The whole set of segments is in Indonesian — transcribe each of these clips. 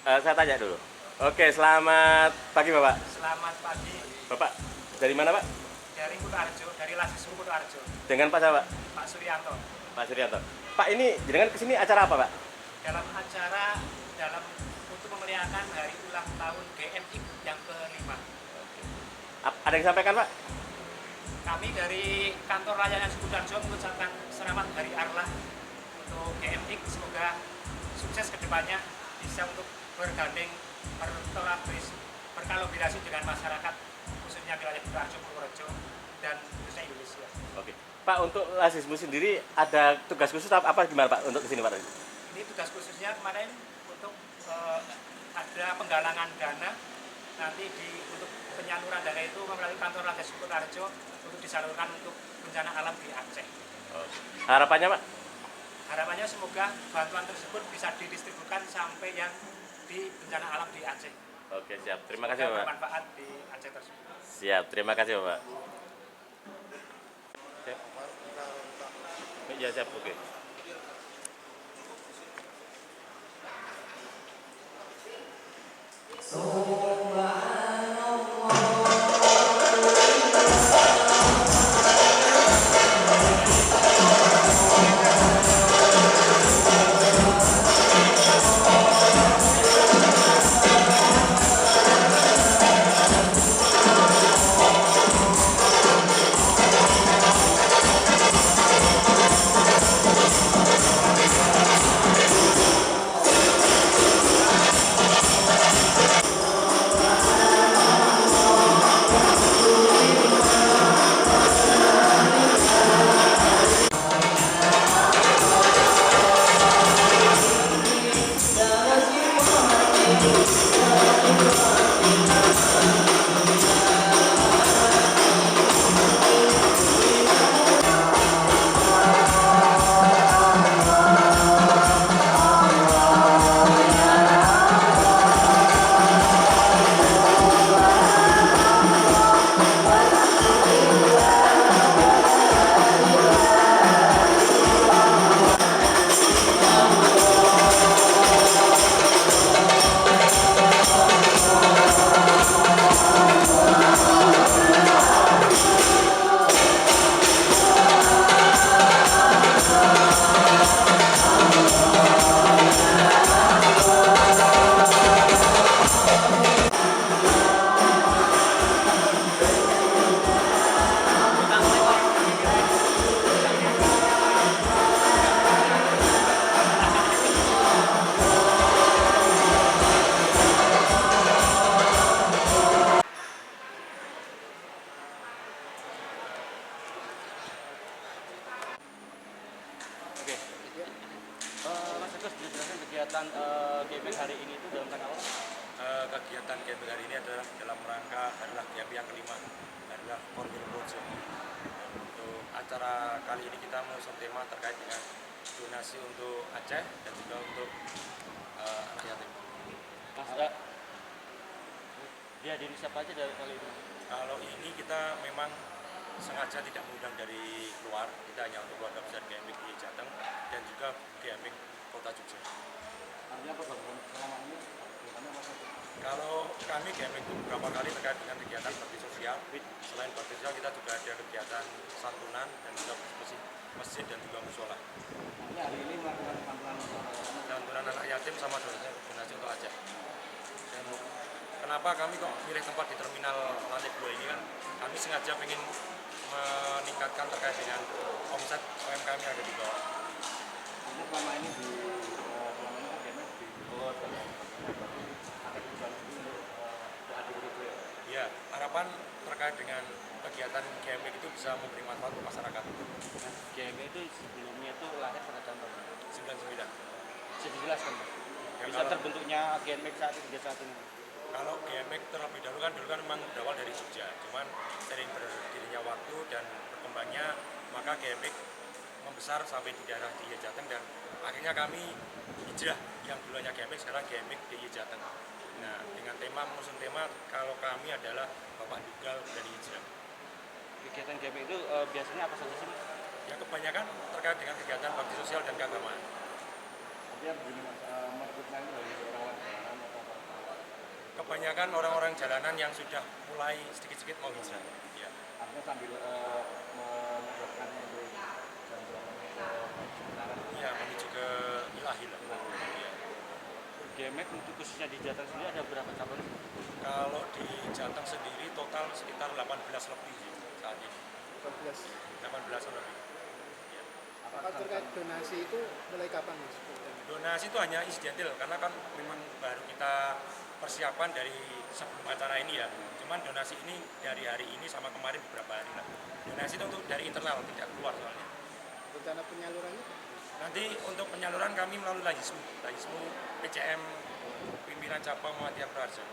Saya tanya dulu. Oke, selamat pagi Bapak. Selamat pagi Bapak dari mana Pak? dari Kutoarjo, dari Lasismu Kutoarjo, Dengan Pak siapa? Pak Suryanto. Pak Suryanto. Pak ini jenengan kesini acara apa Pak? Dalam acara dalam untuk memeriahkan hari ulang tahun GMI yang kelima. Ada yang sampaikan Pak? Kami dari kantor layanan Kutoarjo mengucapkan selamat Hari Arlah untuk GMI. Semoga sukses kedepannya bisa untuk bergandeng berkolaborasi dengan masyarakat khususnya wilayah Kutoarjo, Purworejo dan khususnya Indonesia. Oke. Pak untuk Lasismu sendiri ada tugas khusus apa gimana Pak untuk kesini Pak? Ini tugas khususnya kemarin untuk ada penggalangan dana nanti untuk penyaluran dana itu melalui kantor Lagas Kutoarjo untuk disalurkan untuk bencana alam di Aceh. Oh. Harapannya Pak? Harapannya semoga bantuan tersebut bisa didistribusikan sampai yang di bencana alam di Aceh. Oke siap. Terima kasih Bapak. Bermanfaat di Aceh tersebut. Siap. Terima kasih Bapak. Siap. Ya siap. Oke. Oke. Mas Agus bisa jelaskan kegiatan GMX hari ini itu dalam rangka apa? Kegiatan GMI hari ini adalah dalam rangka Harilah GMI yang kelima, Harilah Korwil Projo. Untuk acara kali ini kita mengusung tema terkait dengan donasi untuk Aceh dan juga untuk anak yatim. Mas, dihadiri siapa aja dari kali ini? Kalau ini kita memang sengaja tidak mengundang dari luar, kita hanya untuk keluarga besar GMI di Jateng dan juga GMI Kota Jogja. Artinya apa Bang? Selama ini Kalau kami GMI itu beberapa kali terkait dengan kegiatan bakti sosial. Selain bakti sosial kita juga ada kegiatan santunan dan juga masjid dan juga musola. Artinya hari ini melakukan Santunan anak yatim sama donasi untuk Aceh. Dan kenapa kami kok milih tempat di terminal lantai 2 ini kan? Kami sengaja ingin meningkatkan terkait dengan omset UMKM yang ada di bawah. Ini selama ini kan GMX di Bogor dan ada kebutuhan untuk adik itu ya. Ya, harapan terkait dengan kegiatan GMX itu bisa memberi manfaat untuk masyarakat. Nah, GMX itu sebelumnya itu lahir pada tahun 99. bisa dijelaskan Pak? Ya, Bisa terbentuknya GMX saat ini. Kalau GMX terlebih dahulu kan memang berawal dari Jogja, cuman sering berdirinya waktu dan berkembangnya maka GMX membesar sampai di daerah DIY Jateng dan akhirnya kami hijrah yang dulunya GMX sekarang GMX DIY Jateng. Nah dengan mengusung tema kalau kami adalah Bapak Dugal dari hijrah. Kegiatan GMX itu biasanya apa saja sih? Ya kebanyakan terkait dengan kegiatan bakti sosial dan keagamaan. Artinya begini Mas, merekrutnya itu dari orang-orang jalanan atau kebanyakan orang-orang jalanan yang sudah mulai sedikit-sedikit mau hijrah. Ya. Artinya sambil menerapkan itu sementara. Ya, menuju ke ilahi lah. Ya. GMX untuk khususnya di Jateng sendiri ada berapa cabang? Kalau di Jateng sendiri total sekitar 18 lebih saat ini. 18 lebih. Ya. Kalau terkait donasi itu mulai kapan Mas? Donasi itu hanya insidental karena kan memang baru kita persiapan dari sebelum acara ini ya. Cuman donasi ini dari hari ini sama kemarin beberapa hari lah. Donasi itu untuk dari internal, tidak keluar soalnya. Rencana penyalurannya? Nanti untuk penyaluran kami melalui Lajismu PCM Pimpinan Cabang Muhammadiyah Purworejo.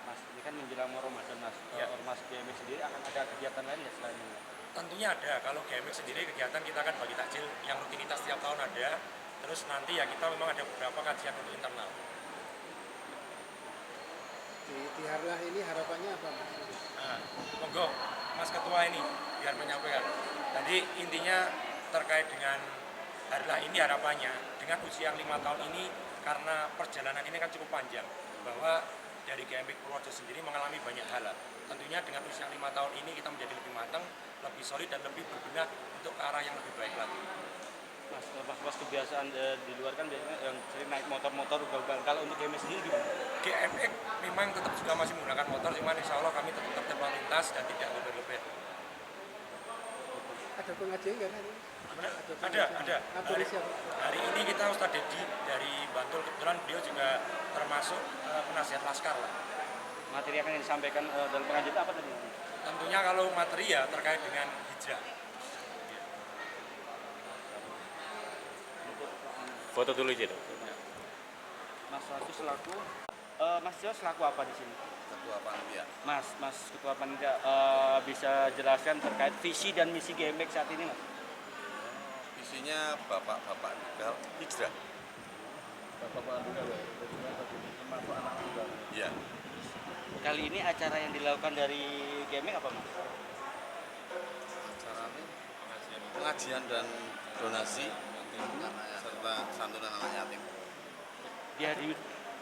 Mas, ini kan menjelang Ramadan Mas. Ya. Ormas GMX sendiri akan ada kegiatan lain ya selain ini? Tentunya ada. Kalau GMX sendiri kegiatan kita kan bagi takjil yang rutinitas setiap tahun ada. Terus nanti ya kita memang ada beberapa kajian untuk internal. Di Harlah ini harapannya apa Mas? Nah, monggo Mas Ketua ini biar menyampaikan. Jadi intinya terkait dengan Harlah ini harapannya dengan usia yang 5 tahun ini karena perjalanan ini kan cukup panjang bahwa dari GMX Purworejo sendiri mengalami banyak hal. Tentunya dengan usia 5 tahun ini kita menjadi lebih matang, lebih solid dan lebih berbenah untuk ke arah yang lebih baik lagi. Mas kebiasaan di luar kan biasanya yang sering naik motor-motor ugal-ugal. Kalau untuk GMX sendiri gimana? GMX memang tetap juga masih menggunakan motor, cuman insya Allah kami tetap tertib lalu lintas dan tidak lebih-lebih. Ada pengajian nggak hari ini? Ada. Hari siapa? Hari ini kita Ustadz Dedi dari Bantul, kebetulan beliau juga termasuk penasihat laskar lah. Materi yang akan disampaikan dalam pengajian itu apa tadi? Tentunya kalau materi ya terkait dengan hijrah. Foto dulu aja dong. Mas Rasu selaku Mas Jo selaku apa di sini? Ketua Panitia. Mas Ketua Panitia bisa jelaskan terkait visi dan misi GMX saat ini Mas? Visinya bapak-bapak tunggal hijrah. Bapak tunggal ya, termasuk anak tunggal. Iya. Kali ini acara yang dilakukan dari GMX apa Mas? Acara ini pengajian dan donasi serta santunan anak yatim. Di hari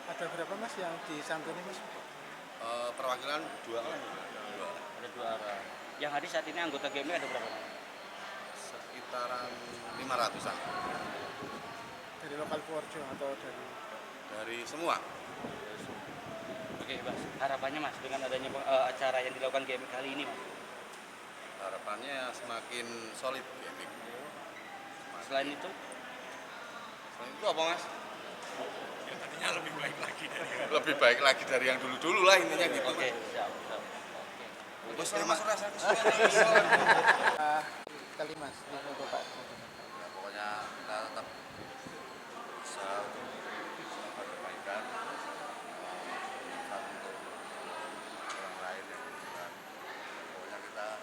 Ada berapa Mas yang disantuni Mas? Perwakilan dua orang. ada 2 arah. Yang hari saat ini anggota GMX ada berapa? Sekitaran 500-an Dari lokal Purworejo atau dari semua. Oke Mas, harapannya Mas dengan adanya acara yang dilakukan GMX kali ini Mas? Harapannya semakin solid GMX. Selain itu? Selain itu apa Mas? Ya tadinya lebih baik lagi dari Lebih baik lagi dari yang dulu-dulu lah intinya gitu. Oke, siap. Terus terima kasih. kali Mas untuk Pak. Ya, pokoknya kita tetap berusaha untuk melakukan perbaikan untuk orang lain yang membutuhkan. Pokoknya kita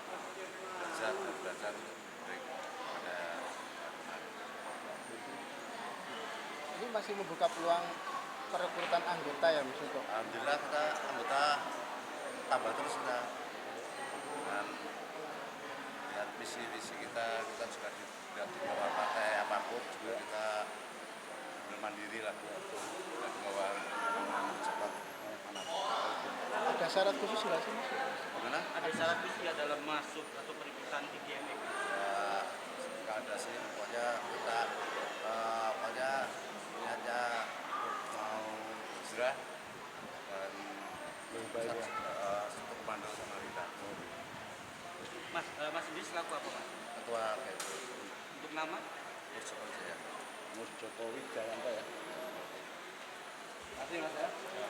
belajar untuk baik pada lingkungan. Ini masih membuka peluang perekrutan anggota ya Mas untuk. Alhamdulillah kita anggota tambah terus kita dengan lihat visi kita juga tidak di bawah partai apapun juga kita mandiri lah tidak di bawah cepat Ada syarat khusus nggak sih Mas? gimana? Ada syarat khusus ya dalam masuk atau perekrutan di GMX? Ya nggak ada sih pokoknya kita pokoknya niatnya mau hijrah dan satu komando sama kita. Mas sendiri selaku apa Mas? Ketua BPU Untuk nama? Joko Jaya. Jokowi Jayanto ya. Terima kasih ya.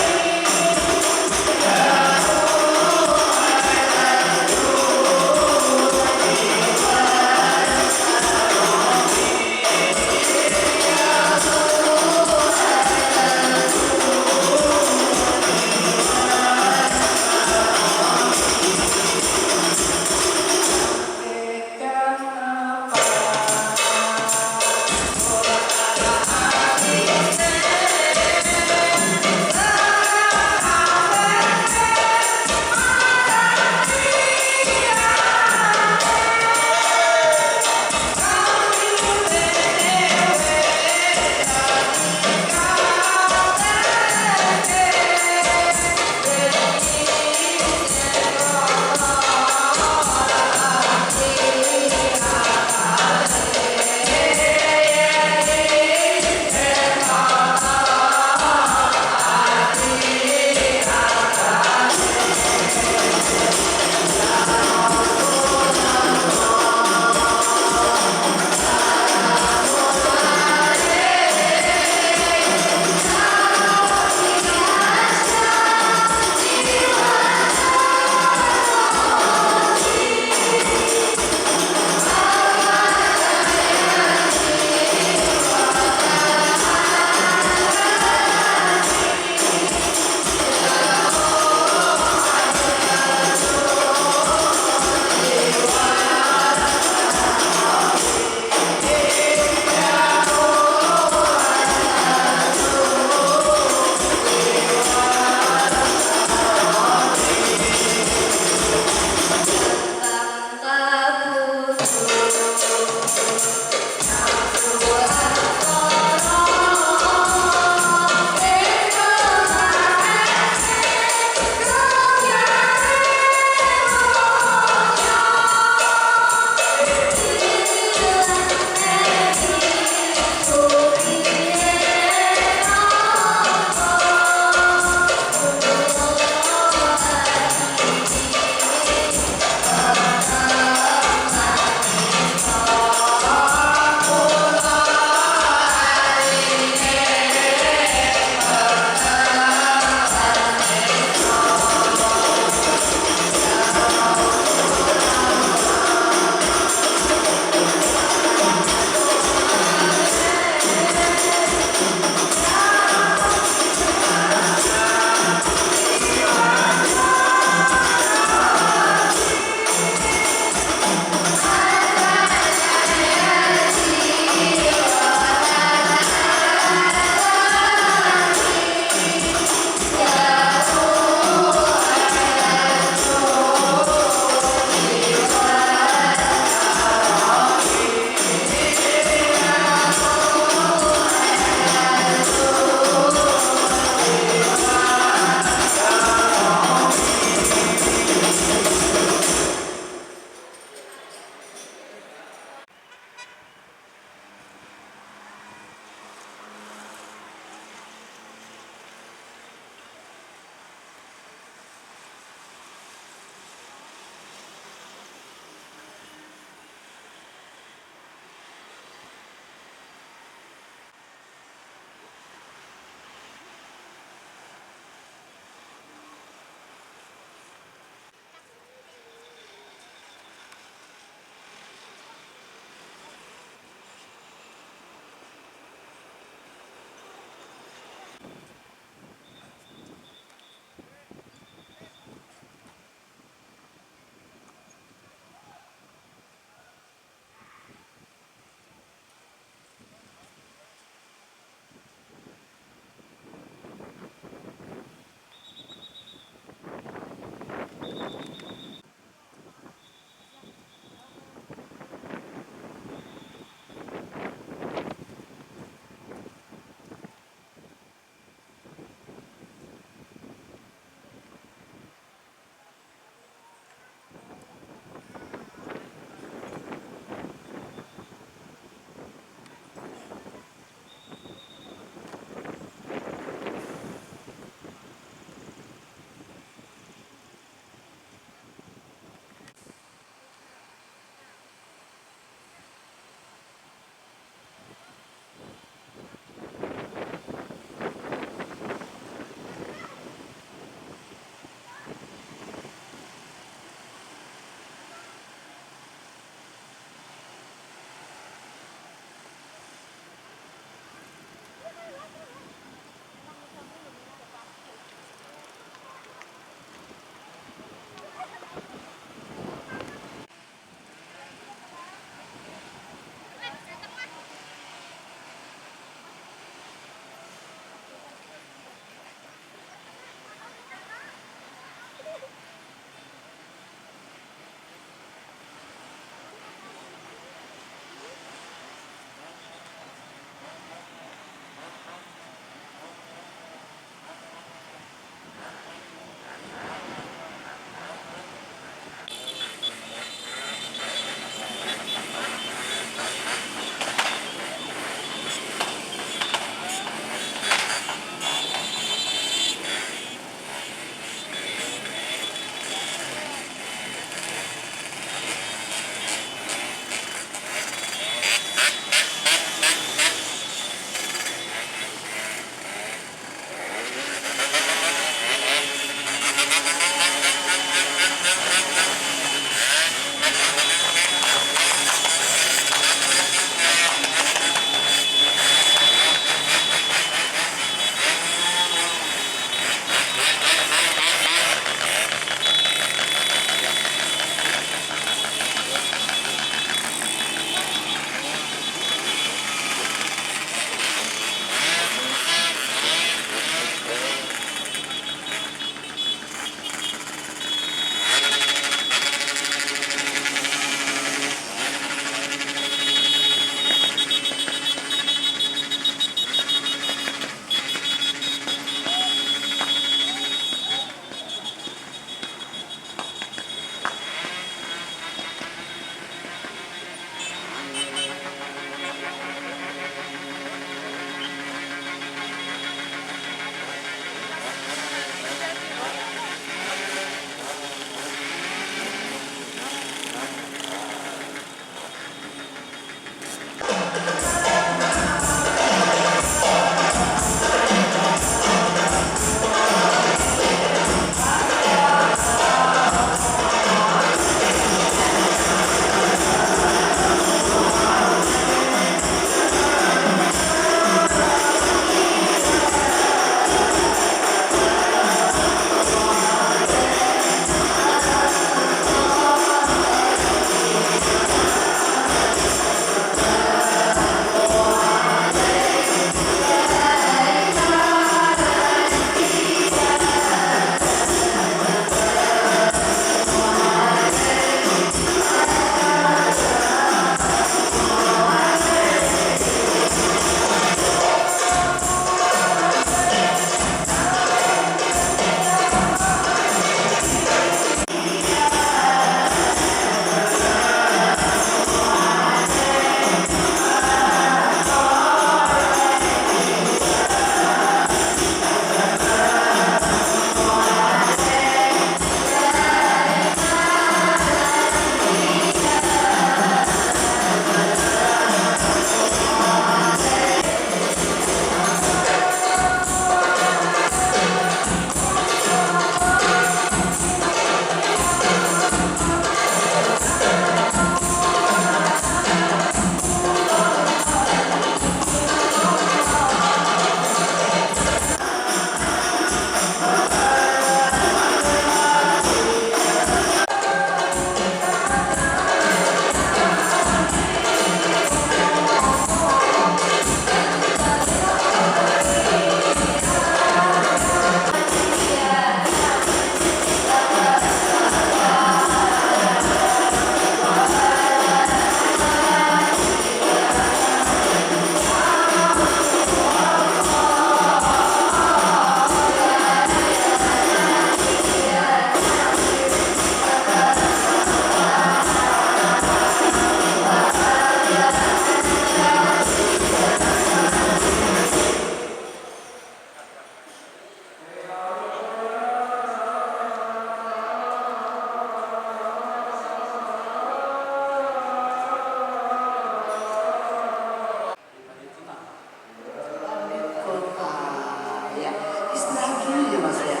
Istirahat dulu ya Mas ya.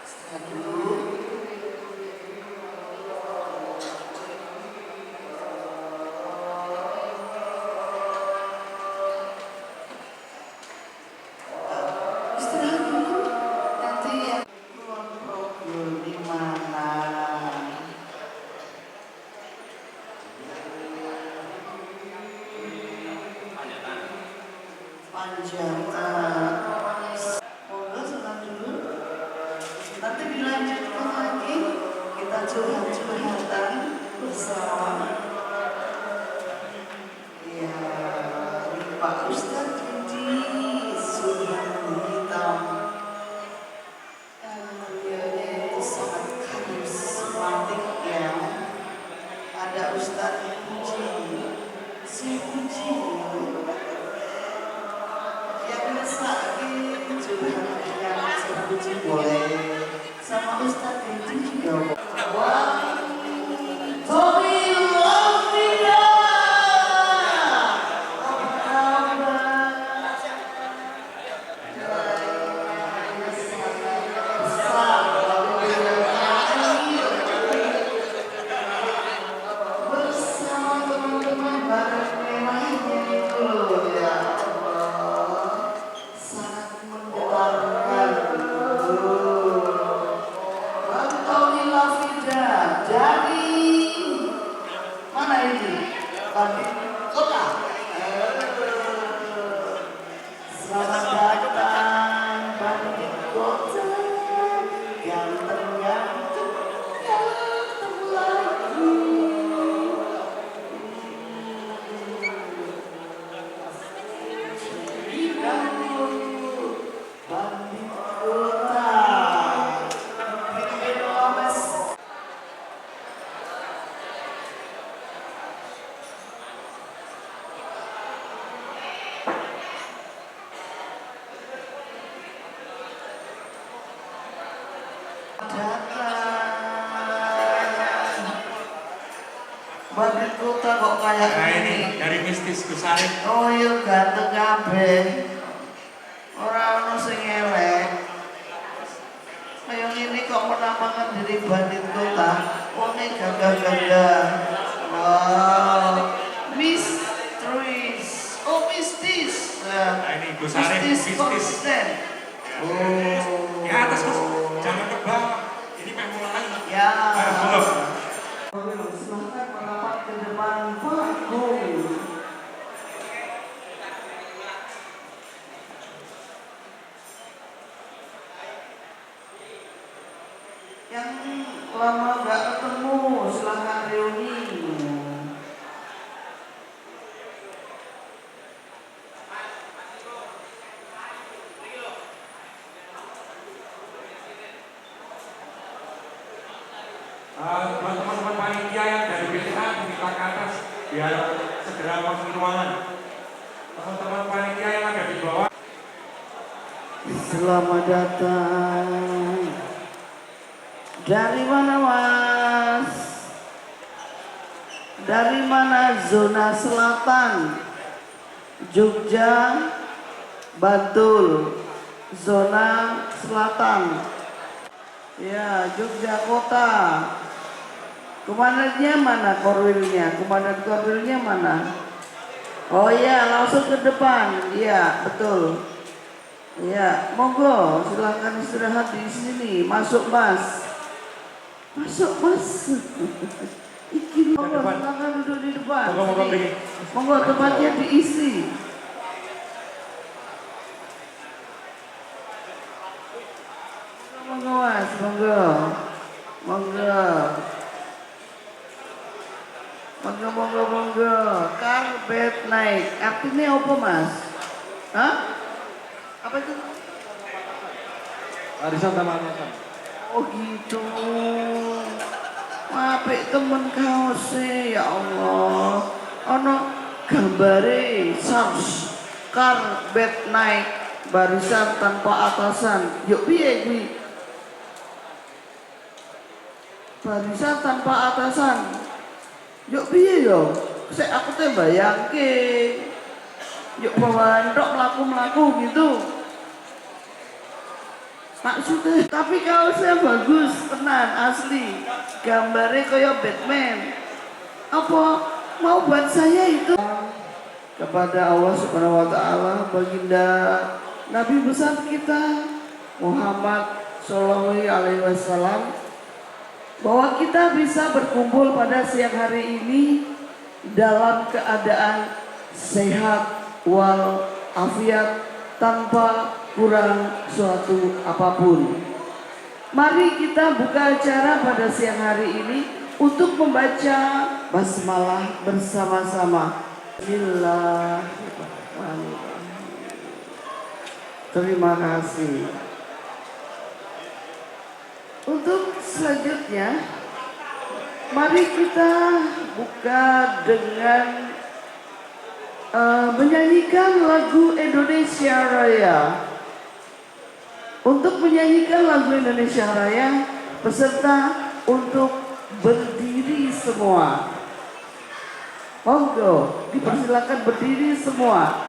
Istirahat dulu. Istirahat dulu. Nanti yang program di mana? Panjatan. Monggo senang dulu. Nanti dilanjutkan lagi. Kita curhat-curhatan bersama. Ya, ini Pak Ustadz Rudi sudah hitam. Beliaunya itu sangat karismatik ya. Ada Ustadz Puji, si Puji. Yang lagi curhat dengan si Puji boleh. Sama Ustadz Rudi juga. Wah, Tommy Lovina. Bersama teman-teman bareng memahnya itu ya Allah, sangat mendebarkan. Bang Tommy Lovina dari mana ini? Bandung Kota. Selamat datang Bandung Kota. Ganteng-ganteng lagi. Bandung Kota. Bandung Kota kok kayak Nah gini? ini dari mistis Gusarif. Oh iya ganteng kabeh. Ora ono sing elek. Kaya ngene kok menampakkan diri Bandung Kota. Wonge gagah-gagah. Wow. Mistis. Oh mistis. Nah ini Gusarif mistis. Konsisten. Oh. Di atas Gus, jangan ke bawah. Ini pengen mulai. Ya. Belum. Silahkan merapat ke depan panggung. Yang lama gak ketemu, silahkan reuni. Buat teman-teman panitia yang dari BTA diminta ke atas biar segera masuk ke ruangan. Teman-teman panitia yang ada di bawah. Selamat datang. Dari mana Mas? Dari mana? Zona Selatan, Jogja, Bantul. Zona Selatan. Ya, Jogja Kota. Komandannya mana korwilnya? Komandan korwilnya mana? Oh iya, langsung ke depan. Iya, betul. Iya, monggo silahkan istirahat di sini. Masuk Mas. Masuk Mas. Iki monggo silahkan duduk di depan. Monggo tempatnya diisi. Monggo Mas, monggo. Monggo. Monggo. Karpet naik. Artinya apa Mas? Hah? Apa itu? Arisan Taman. Oh gitu. Apik temen kaose ya Allah. Ono gambare SARS karpet naik barisan tanpa atasan. Yuk piye kuwi? Barisan tanpa atasan. Yuk piye yo? Sik aku teh bayangke. Yuk bawa ndok mlaku-mlaku gitu. Maksudnya, tapi kaosnya bagus, tenan, asli. Gambarnya kayak Batman. Apa mau buat saya itu? Kepada Allah Subhanahu wa taala, baginda Nabi besar kita Muhammad Shallallahu alaihi wasallam, bahwa kita bisa berkumpul pada siang hari ini dalam keadaan sehat wal afiat tanpa kurang suatu apapun. Mari kita buka acara pada siang hari ini untuk membaca basmalah bersama-sama. Bismillahirrahmanirrahim. Terima kasih. Untuk selanjutnya, mari kita buka dengan menyanyikan lagu Indonesia Raya. Untuk menyanyikan lagu Indonesia Raya, peserta untuk berdiri semua. Monggo, dipersilakan berdiri semua.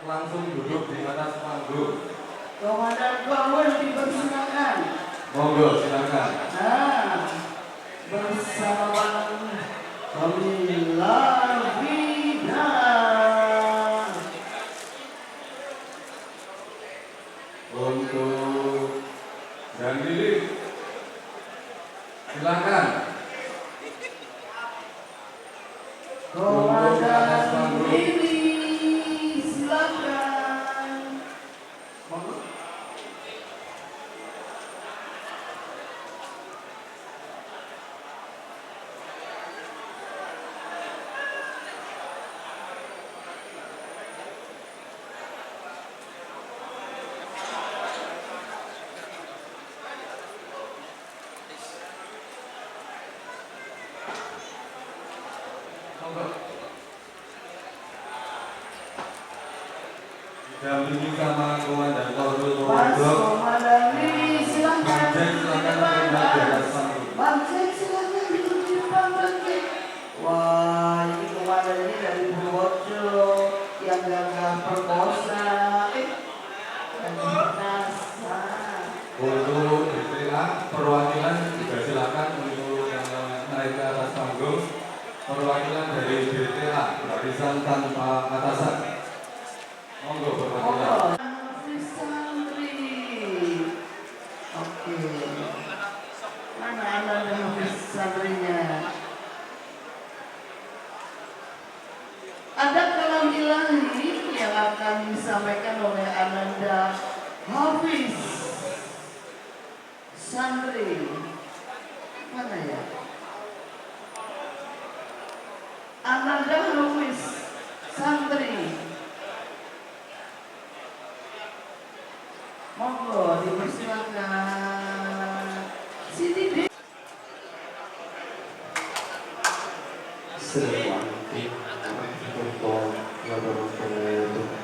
Langsung duduk di atas panggung. Komandan Korwil dipersilakan. Monggo, silakan. Nah, bersama Pemilah Vida. Untuk dan Lili, silakan. Komandan Lili, silakan. Monggo. Didampingi sama Komandan Korwil Mas Purworejo. Komandan Lili, silakan. Bang silakan terima di atas panggung. Bang Jack, silakan duduk di depan Bang Jack. Wah, ini komandan ini dari Purworejo yang gagah perkosa. Dan perkasa. Untuk BTA perwakilan juga silakan untuk naik ke atas panggung. Perwakilan dari BTA barisan tanpa atasan. Monggo perwakilan. Hafiz Santri. Oke. Mana anak dan Hafiz Santrinya? Ada kalam ilahi yang akan disampaikan oleh Ananda Hafiz Santri. Mana ya? Assalamualaikum warahmatullahi wabarakatuh.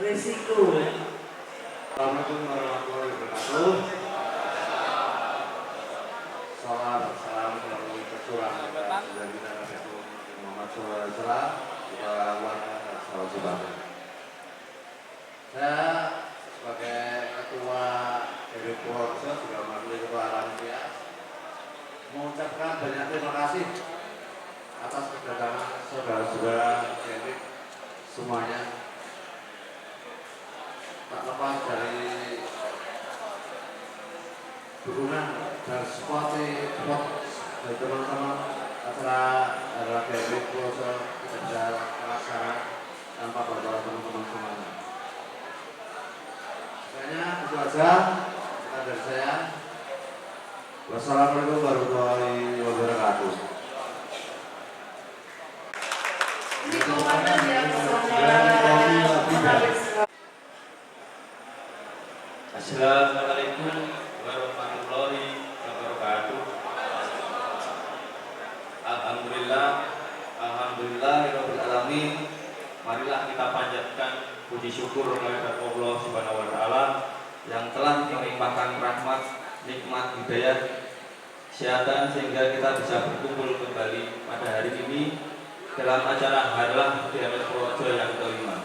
Risiko. Assalamualaikum warahmatullahi wabarakatuh. Salam dari kecurangan dari Nabi Muhammad SAW. Kita warga sahabat. Saya sebagai ketua dari Purworejo juga mewakili ketua Alamia mengucapkan banyak terima kasih atas kedatangan saudara-saudara GMIK semuanya. Tak lepas dari dukungan dan support dari teman-teman acara adalah GMIK Purworejo tidak bisa terlaksana tanpa bantuan teman-teman semuanya. Kayaknya itu aja dari saya. Wassalamualaikum warahmatullahi wabarakatuh. Ini komandan yang menarik sekali. Assalamualaikum warahmatullahi wabarakatuh. Alhamdulillahirabbil alamin. Marilah kita panjatkan puji syukur kepada Allah Subhanahu wa taala yang telah melimpahkan rahmat, nikmat, hidayah, kesehatan sehingga kita bisa berkumpul kembali pada hari ini dalam acara Harlah GMIK Purworejo yang kelima.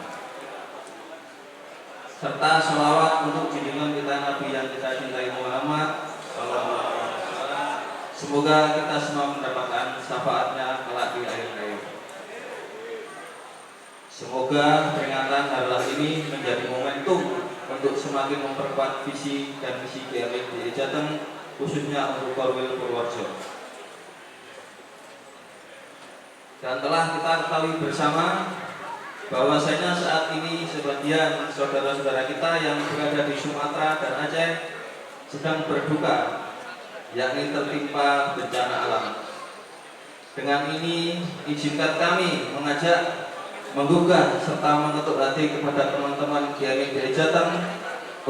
Serta sholawat untuk junjungan kita Nabi yang kita cintai Muhammad sallallahu alaihi wasallam. Semoga kita semua mendapatkan syafaatnya kelak di akhir hayat. Semoga peringatan Harlah ini menjadi momentum untuk semakin memperkuat visi dan misi GMIK DIY Jateng, khususnya untuk Korwil Purworejo. Dan telah kita ketahui bersama bahwasanya saat ini sebagian saudara-saudara kita yang berada di Sumatera dan Aceh sedang berduka, yakni tertimpa bencana alam. Dengan ini izinkan kami mengajak, menggugah serta mengetuk hati kepada teman-teman GMIK DIY Jateng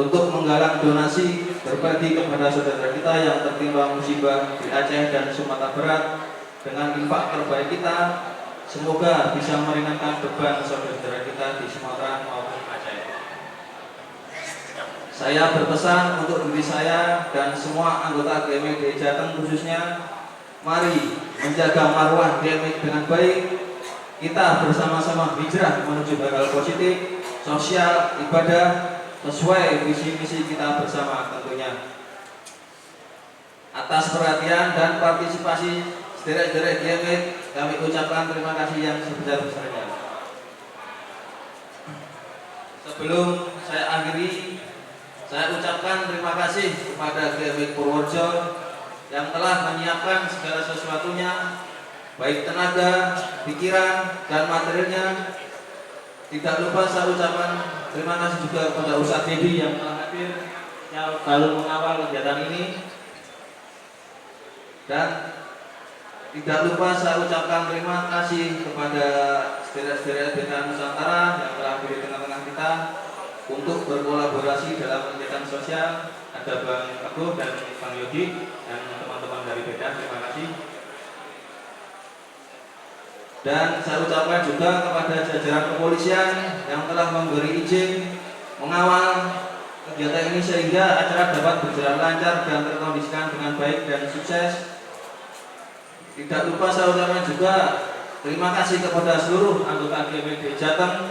untuk menggalang donasi berbagi kepada saudara kita yang tertimpa musibah di Aceh dan Sumatera Barat dengan infak terbaik kita. Semoga bisa meringankan beban saudara kita di Sumatera maupun Aceh. Saya berpesan untuk diri saya dan semua anggota GMIK DIY Jateng khususnya, mari menjaga marwah GMIK dengan baik. Kita bersama-sama hijrah menuju hal positif, sosial, ibadah sesuai visi misi kita bersama tentunya. Atas perhatian dan partisipasi sederek-sederek GMIK, kami ucapkan terima kasih yang sebesar-besarnya. Sebelum saya akhiri, saya ucapkan terima kasih kepada GMIK Purworejo yang telah menyiapkan segala sesuatunya, baik tenaga, pikiran, dan materialnya. Tidak lupa saya ucapkan terima kasih juga kepada Ustadz Dedi yang telah hadir, yang selalu mengawal kegiatan ini. Dan tidak lupa saya ucapkan terima kasih kepada sederek-sederek BK Nusantara yang telah hadir di tengah-tengah kita untuk berkolaborasi dalam kegiatan sosial. Ada Bang Teguh dan Bang Yogi dan teman-teman dari BK, terima kasih. Dan saya ucapkan juga kepada jajaran kepolisian yang telah memberi izin mengawal kegiatan ini sehingga acara dapat berjalan lancar dan terkondisikan dengan baik dan sukses. Tidak lupa saya ucapkan juga terima kasih kepada seluruh anggota GMIK DIY Jateng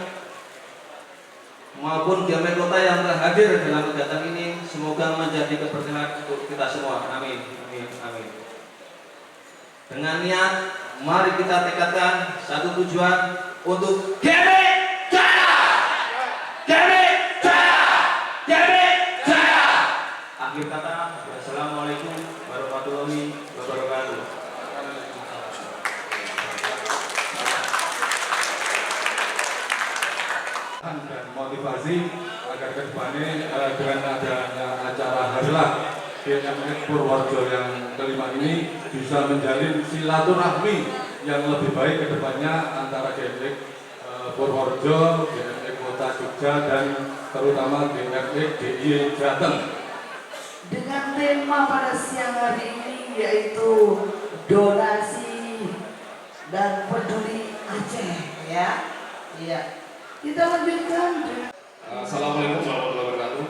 maupun GMIK Kota yang telah hadir dalam kegiatan ini. Semoga menjadi keberkahan untuk kita semua. Amin. Amin. Amin. Dengan niat, mari kita tekadkan satu tujuan untuk GMIK Jaya! GMIK Jaya! GMIK Jaya! Akhir kata, wassalamualaikum warahmatullahi wabarakatuh. Dan motivasi agar kedepannya dengan adanya acara Harlah GMIK Purworejo yang kelima ini bisa menjalin silaturahmi yang lebih baik ke depannya antara GMIK Purworejo, GMIK Kota Jogja, dan terutama GMIK DIY Jateng. Dengan tema pada siang hari ini yaitu donasi dan peduli Aceh, ya. Iya. Kita lanjutkan. Assalamualaikum warahmatullahi wabarakatuh.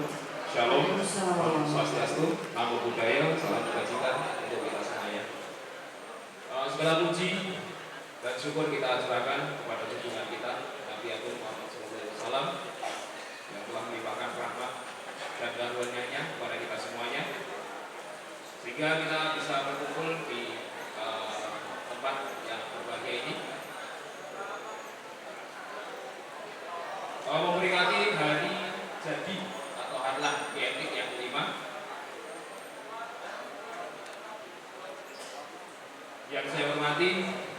Shalom, Om Swastiastu, Namo Buddhaya, salam kebajikan untuk kita semuanya. Segala puji dan syukur kita aturkan kepada junjungan kita Nabi Agung Muhammad SAW yang telah melimpahkan rahmat dan karunia-Nya kepada kita semuanya, sehingga kita bisa berkumpul di tempat yang berbahagia ini, memperingati hari jadi atau harlah GMIK yang kelima, yang saya hormati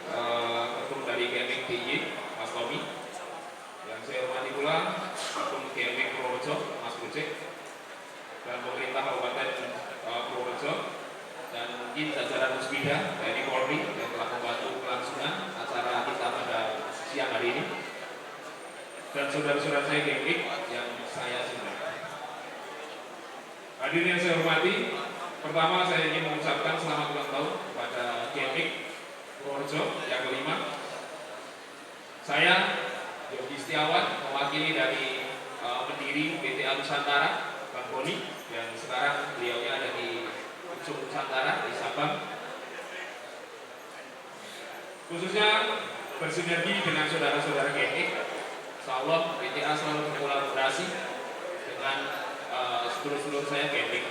Ketum dari GMIK DIY Mas Tommy, yang saya hormati pula Ketum GMIK Purworejo Mas Bucek, dan pemerintah Kabupaten Purworejo, dan mungkin jajaran Musbida TNI Polri yang telah membantu kelangsungan acara kita pada siang hari ini, dan saudara-saudara saya GMIK yang saya cintai. Hadirin yang saya hormati, pertama saya ingin mengucapkan selamat ulang tahun kepada GMIK Purworejo yang kelima. Saya Yogi Setiawan, mewakili dari pendiri BTA Nusantara, Bang Boni, yang sekarang beliaunya ada di ujung Nusantara di Sabang. Khususnya bersinergi dengan saudara-saudara GMIK. Insyaallah BTA selalu berkolaborasi dengan sedulur-sedulur saya GMIK.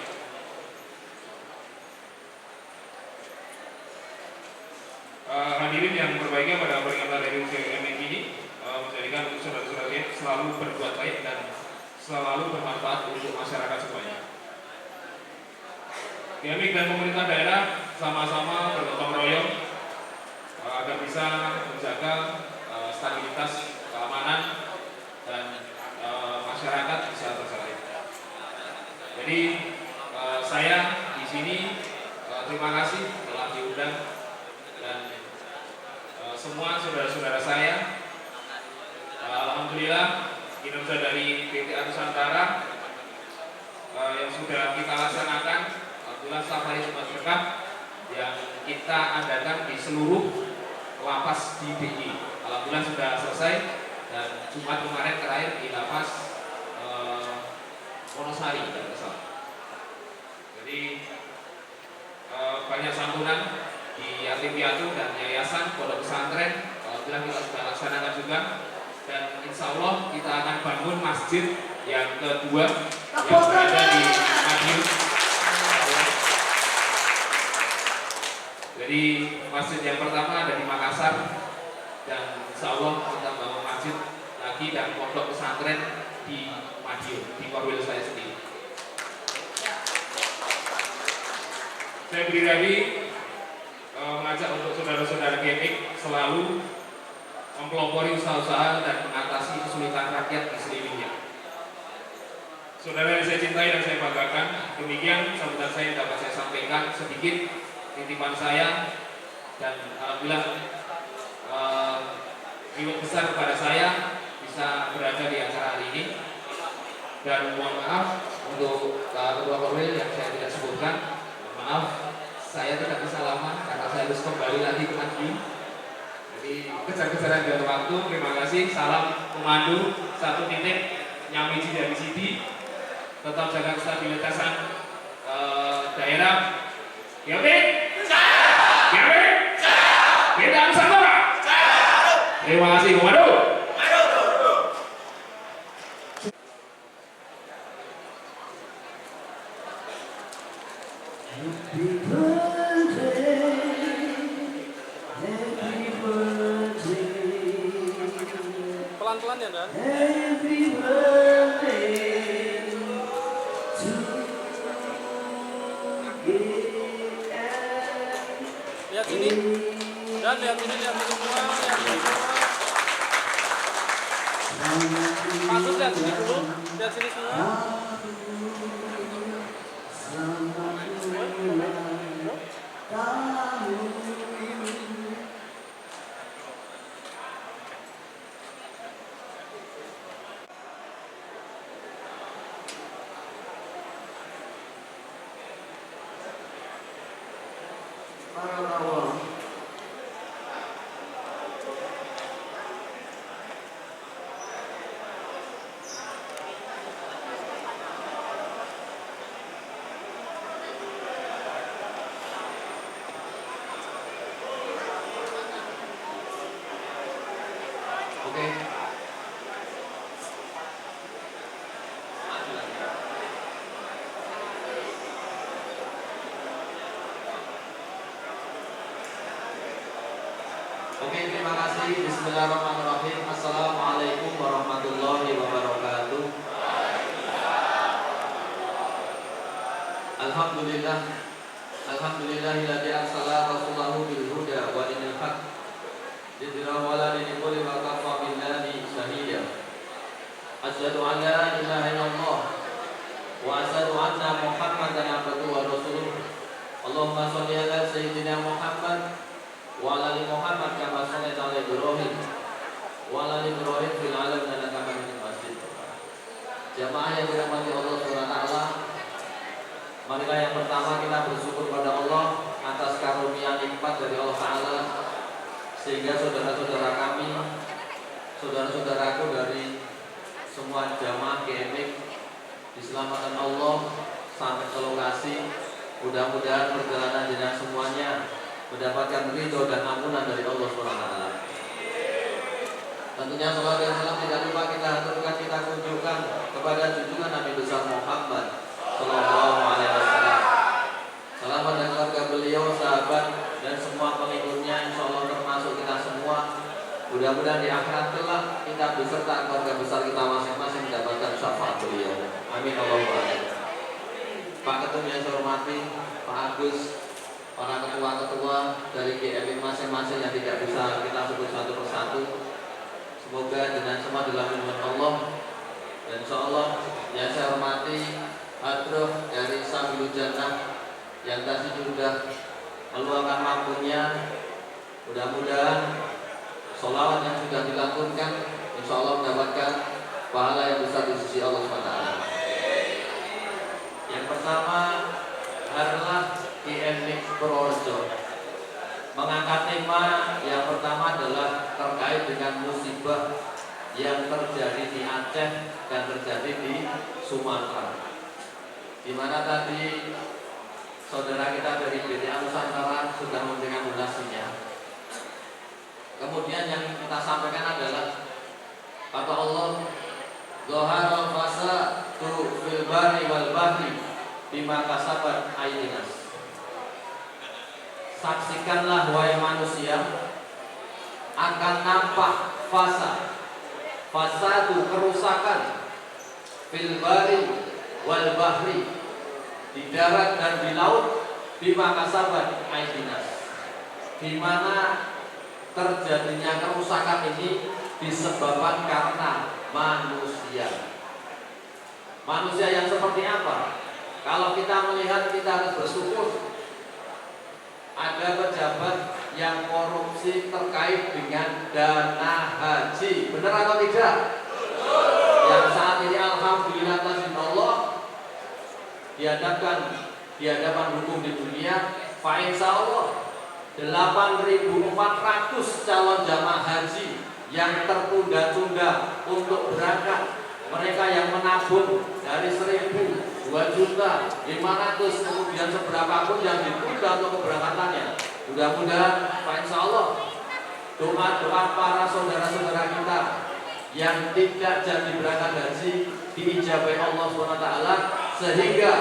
Hadirin yang berbahagia, pada peringatan dari GMIK ini menjadikan saudara-saudara GMIK selalu berbuat baik dan selalu bermanfaat untuk masyarakat semuanya. GMIK dan pemerintah daerah sama-sama bergotong royong agar bisa menjaga stabilitas keamanan dan masyarakat bisa terjalin. Jadi saya di sini terima kasih telah diundang, dan semua saudara-saudara saya, alhamdulillah kinerja dari BTA Nusantara yang sudah kita laksanakan, alhamdulillah safari Jumat Berkah yang kita adakan di seluruh lapas di DIY, alhamdulillah sudah selesai. Dan Jumat kemarin terakhir di lapas Wonosari, tidak salah. Jadi banyak santunan di yatim piatu dan yayasan pondok pesantren, alhamdulillah kita sudah laksanakan juga. Dan insya Allah kita akan bangun masjid yang kedua yang berada di Madiun. Jadi masjid yang pertama ada di Makassar, dan insya Allah kita bangun masjid lagi dan pondok pesantren di Madiun, di Korwil saya sendiri. Saya pribadi mengajak untuk saudara-saudara GMIK selalu mempelopori usaha-usaha dan mengatasi kesulitan rakyat di sekelilingnya. Saudara yang saya cintai dan saya banggakan, demikian sambutan saya yang dapat saya sampaikan sedikit titipan saya, dan alhamdulillah riwayat besar kepada saya bisa berada di acara hari ini. Dan mohon maaf untuk Ketua Korwil yang saya tidak sebutkan, maaf saya tidak bisa lama karena saya harus kembali lagi ke Madiun. Jadi kejar-kejaran dengan waktu. Terima kasih, salam pemandu 1 titik Nyamiji dari Sidi, tetap jaga kestabilitasan daerah. GMIK BTA Nusantara. Terima kasih, Komando. Pelan-pelan ya, Dan. Lihat sini. Dan lihat sini semua, Patut lihat sini dulu, lihat sini semua. Oke, terima kasih. Bismillahirrahmanirrahim. Assalamualaikum warahmatullahi wabarakatuh. Alhamdulillah. Alhamdulillahilladzi arsala rasulahu bil huda wa dinil haq. Lidhirahu ala dini kulli wa kafa billahi shahida. Asyhadu an la ilaha illallah wa asyhadu anna Muhammadan abduhu wa rasuluh. Allahumma shalli ala sayyidina Muhammad wa ala ali Muhammad kama shallaita ala Ibrahim wa ala ali Ibrahim fil alamin innaka Hamidum Majid. Jamaah yang dirahmati Allah Subhanahu wa taala, marilah yang pertama kita bersyukur pada Allah atas karunia nikmat dari Allah Ta'ala, sehingga saudara-saudara kami, saudara-saudaraku dari semua jamaah GMX diselamatkan Allah sampai ke lokasi. Mudah-mudahan perjalanan jenazah semuanya mendapatkan ridho dan ampunan dari Allah SWT. Tentunya salat dan salam tidak lupa kita aturkan, kita kunjungkan kepada junjungan Nabi besar Muhammad Sallallahu Alaihi Wasallam. Salam pada keluarga beliau, sahabat dan semua pengikutnya, insya Allah termasuk kita semua. Mudah-mudahan di akhirat kelak kita beserta keluarga besar kita masing-masing mendapatkan syafaat beliau. Amin Allahumma amin. Pak Ketum yang saya hormati, Pak Agus, para ketua-ketua dari GMI masing-masing yang tidak bisa kita sebut satu persatu. Semoga dengan semua dalam lindungan Allah. Dan insya Allah yang saya hormati Hadroh dari Sabilul Jannah yang tadi sudah meluangkan waktunya. Mudah-mudahan sholawat yang sudah dilakukan insya Allah mendapatkan pahala yang besar di sisi Allah SWT. Yang pertama adalah GMX Purworejo mengangkat tema yang pertama adalah terkait dengan musibah yang terjadi di Aceh dan terjadi di Sumatera, di mana tadi saudara kita dari BTA Nusantara sudah memberikan donasinya. Kemudian yang kita sampaikan adalah kata Allah, Zoharul fasadu fil barri wal bahri bima kasabat aydinas. Saksikanlah wahai manusia, akan nampak fasadu kerusakan fil barri wal bahri, di darat dan di laut, bima kasabat aydinas, di mana terjadinya kerusakan ini disebabkan karena manusia. Manusia yang seperti apa? Kalau kita melihat, kita harus bersyukur ada pejabat yang korupsi terkait dengan dana haji. Benar atau tidak? Yang saat ini alhamdulillah Allah di hadapan hukum di dunia, fa insyaallah 8.400 calon jamaah haji yang tertunda-tunda untuk berangkat. Mereka yang menabung dari 1.000, 2 juta, 500, kemudian seberapapun yang ditunda untuk keberangkatannya. Mudah-mudahan insya Allah doa-doa para saudara-saudara kita yang tidak jadi berangkat haji diijabahi Allah SWT, sehingga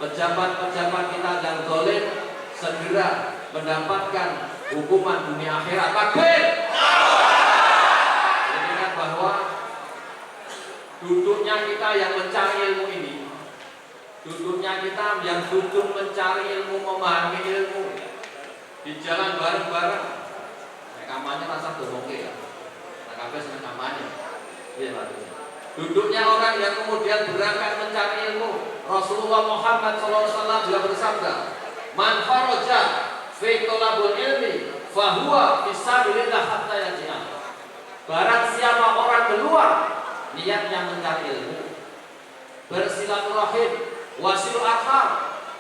pejabat-pejabat kita yang zalim segera mendapatkan hukuman dunia akhirat. Takbir! Ingat bahwa duduknya kita yang mencari ilmu ini, duduknya kita yang duduk mencari ilmu, memahami ilmu, di jalan bareng-bareng. Kampanye rasa domongke ya, kabeh seneng kampanye. Duduknya orang yang kemudian berangkat mencari ilmu. Rasulullah Muhammad SAW juga bersabda, man faraja fi thalabul ilmi fahuwa fisabilillah hatta yarji'a. Barang siapa orang keluar niatnya mencari ilmu, bersilaturahim, wasil arham,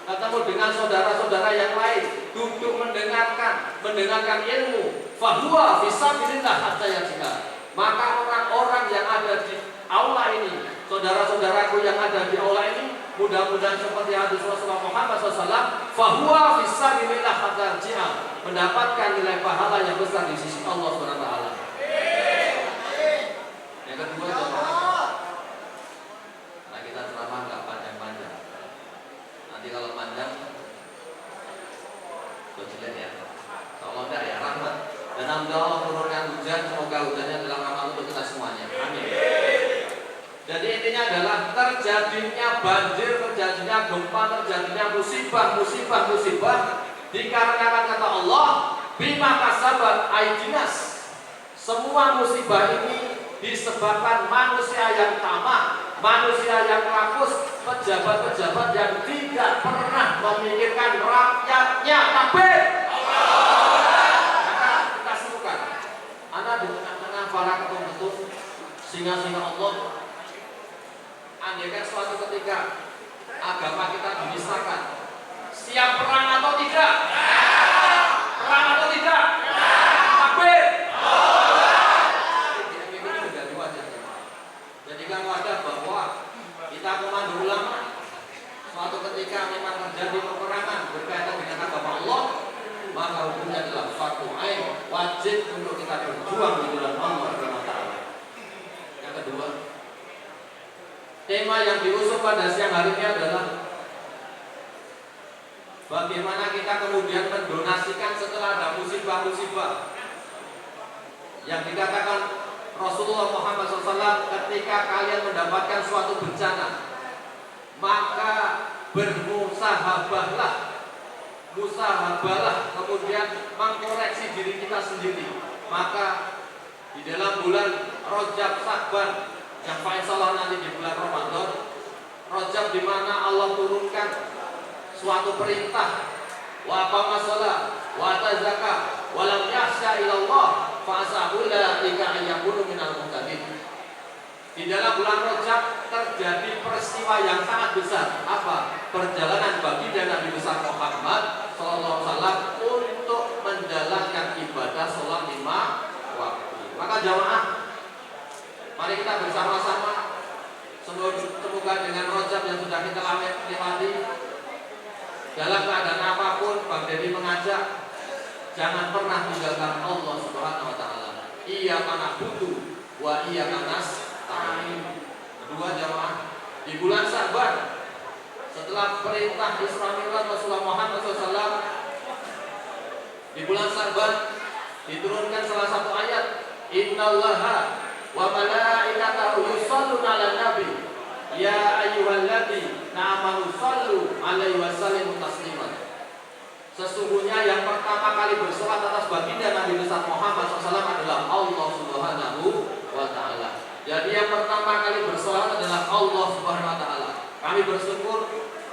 ketemu dengan saudara-saudara yang lain, duduk mendengarkan ilmu, fahuwa fisabilillah hatta yarji'a. Maka orang-orang yang ada di aula ini, saudara-saudaraku yang ada di aula ini, mudah-mudahan seperti hadis Rasulullah Muhammad SAW, fahuwa fisabilillah hatta yarji'a, mendapatkan nilai pahala yang besar di sisi Allah SWT. Yang kedua, nah kita ceramah nggak panjang-panjang. Nanti kalau panjang, jelek ya. Kalau enggak ya rahmat. Dan alhamdulillah Intinya adalah terjadinya banjir, terjadinya gempa, terjadinya musibah dikarenakan kata Allah, bima kasabat aidinas. Semua musibah ini disebabkan manusia yang tamak, manusia yang rakus, pejabat-pejabat yang tidak pernah memikirkan rakyatnya. Takbir. Maka kita serukan, Anda di tengah-tengah para ketum-ketum, singa-singa Allah, andaikan suatu ketika agama kita dinistakan, siap perang atau tidak? Perang atau tidak? Takbir. Jadikan wadah bahwa kita komando ulama, suatu ketika memang terjadi peperangan berkaitan dengan agama Allah, maka hukumnya adalah fardu ain, wajib untuk kita berjuang di dalam Allah SWT. Yang kedua, tema yang diusung pada siang hari ini adalah bagaimana kita kemudian mendonasikan setelah ada musibah-musibah yang dikatakan Rasulullah Muhammad SAW, ketika kalian mendapatkan suatu bencana, maka bermusahabahlah, kemudian mengkoreksi diri kita sendiri. Maka di dalam bulan Rajab Sya'ban, yang insyaallah nanti di bulan Ramadan, Rajab di mana Allah turunkan suatu perintah, wa aqama shalah wa ata zakat wa lam yakhsha ilallah fa'asabula ika ayyakunu minal muhtadin. Di dalam bulan Rajab terjadi peristiwa yang sangat besar. Apa? Perjalanan baginda Nabi besar Muhammad sallallahu alaihi wasallam untuk menjalankan ibadah sholat 5 waktu. Maka jamaah, mari kita bersama-sama, semoga dengan Rajab yang sudah kita lewati, dalam keadaan apapun, Bang Dedi mengajak, jangan pernah tinggalkan Allah Subhanahu wa taala. Iyyaka na'budu wa iyyaka nasta'in. Kedua jamaah, di bulan Sya'ban, setelah perintah Isra Mi'raj Rasulullah Muhammad SAW, di bulan Sya'ban diturunkan salah satu ayat, innallaha wa malaikatahu yusholluna 'alan nabi ya ayyuhalladzina amanu shollu 'alaihi wa sallimu taslima. Sesungguhnya yang pertama kali bersolat atas baginda Nabi besar Muhammad SAW adalah Allah Subhanahu wa ta'ala. Jadi yang pertama kali bersolat adalah Allah Subhanahu wa ta'ala. Kami bersyukur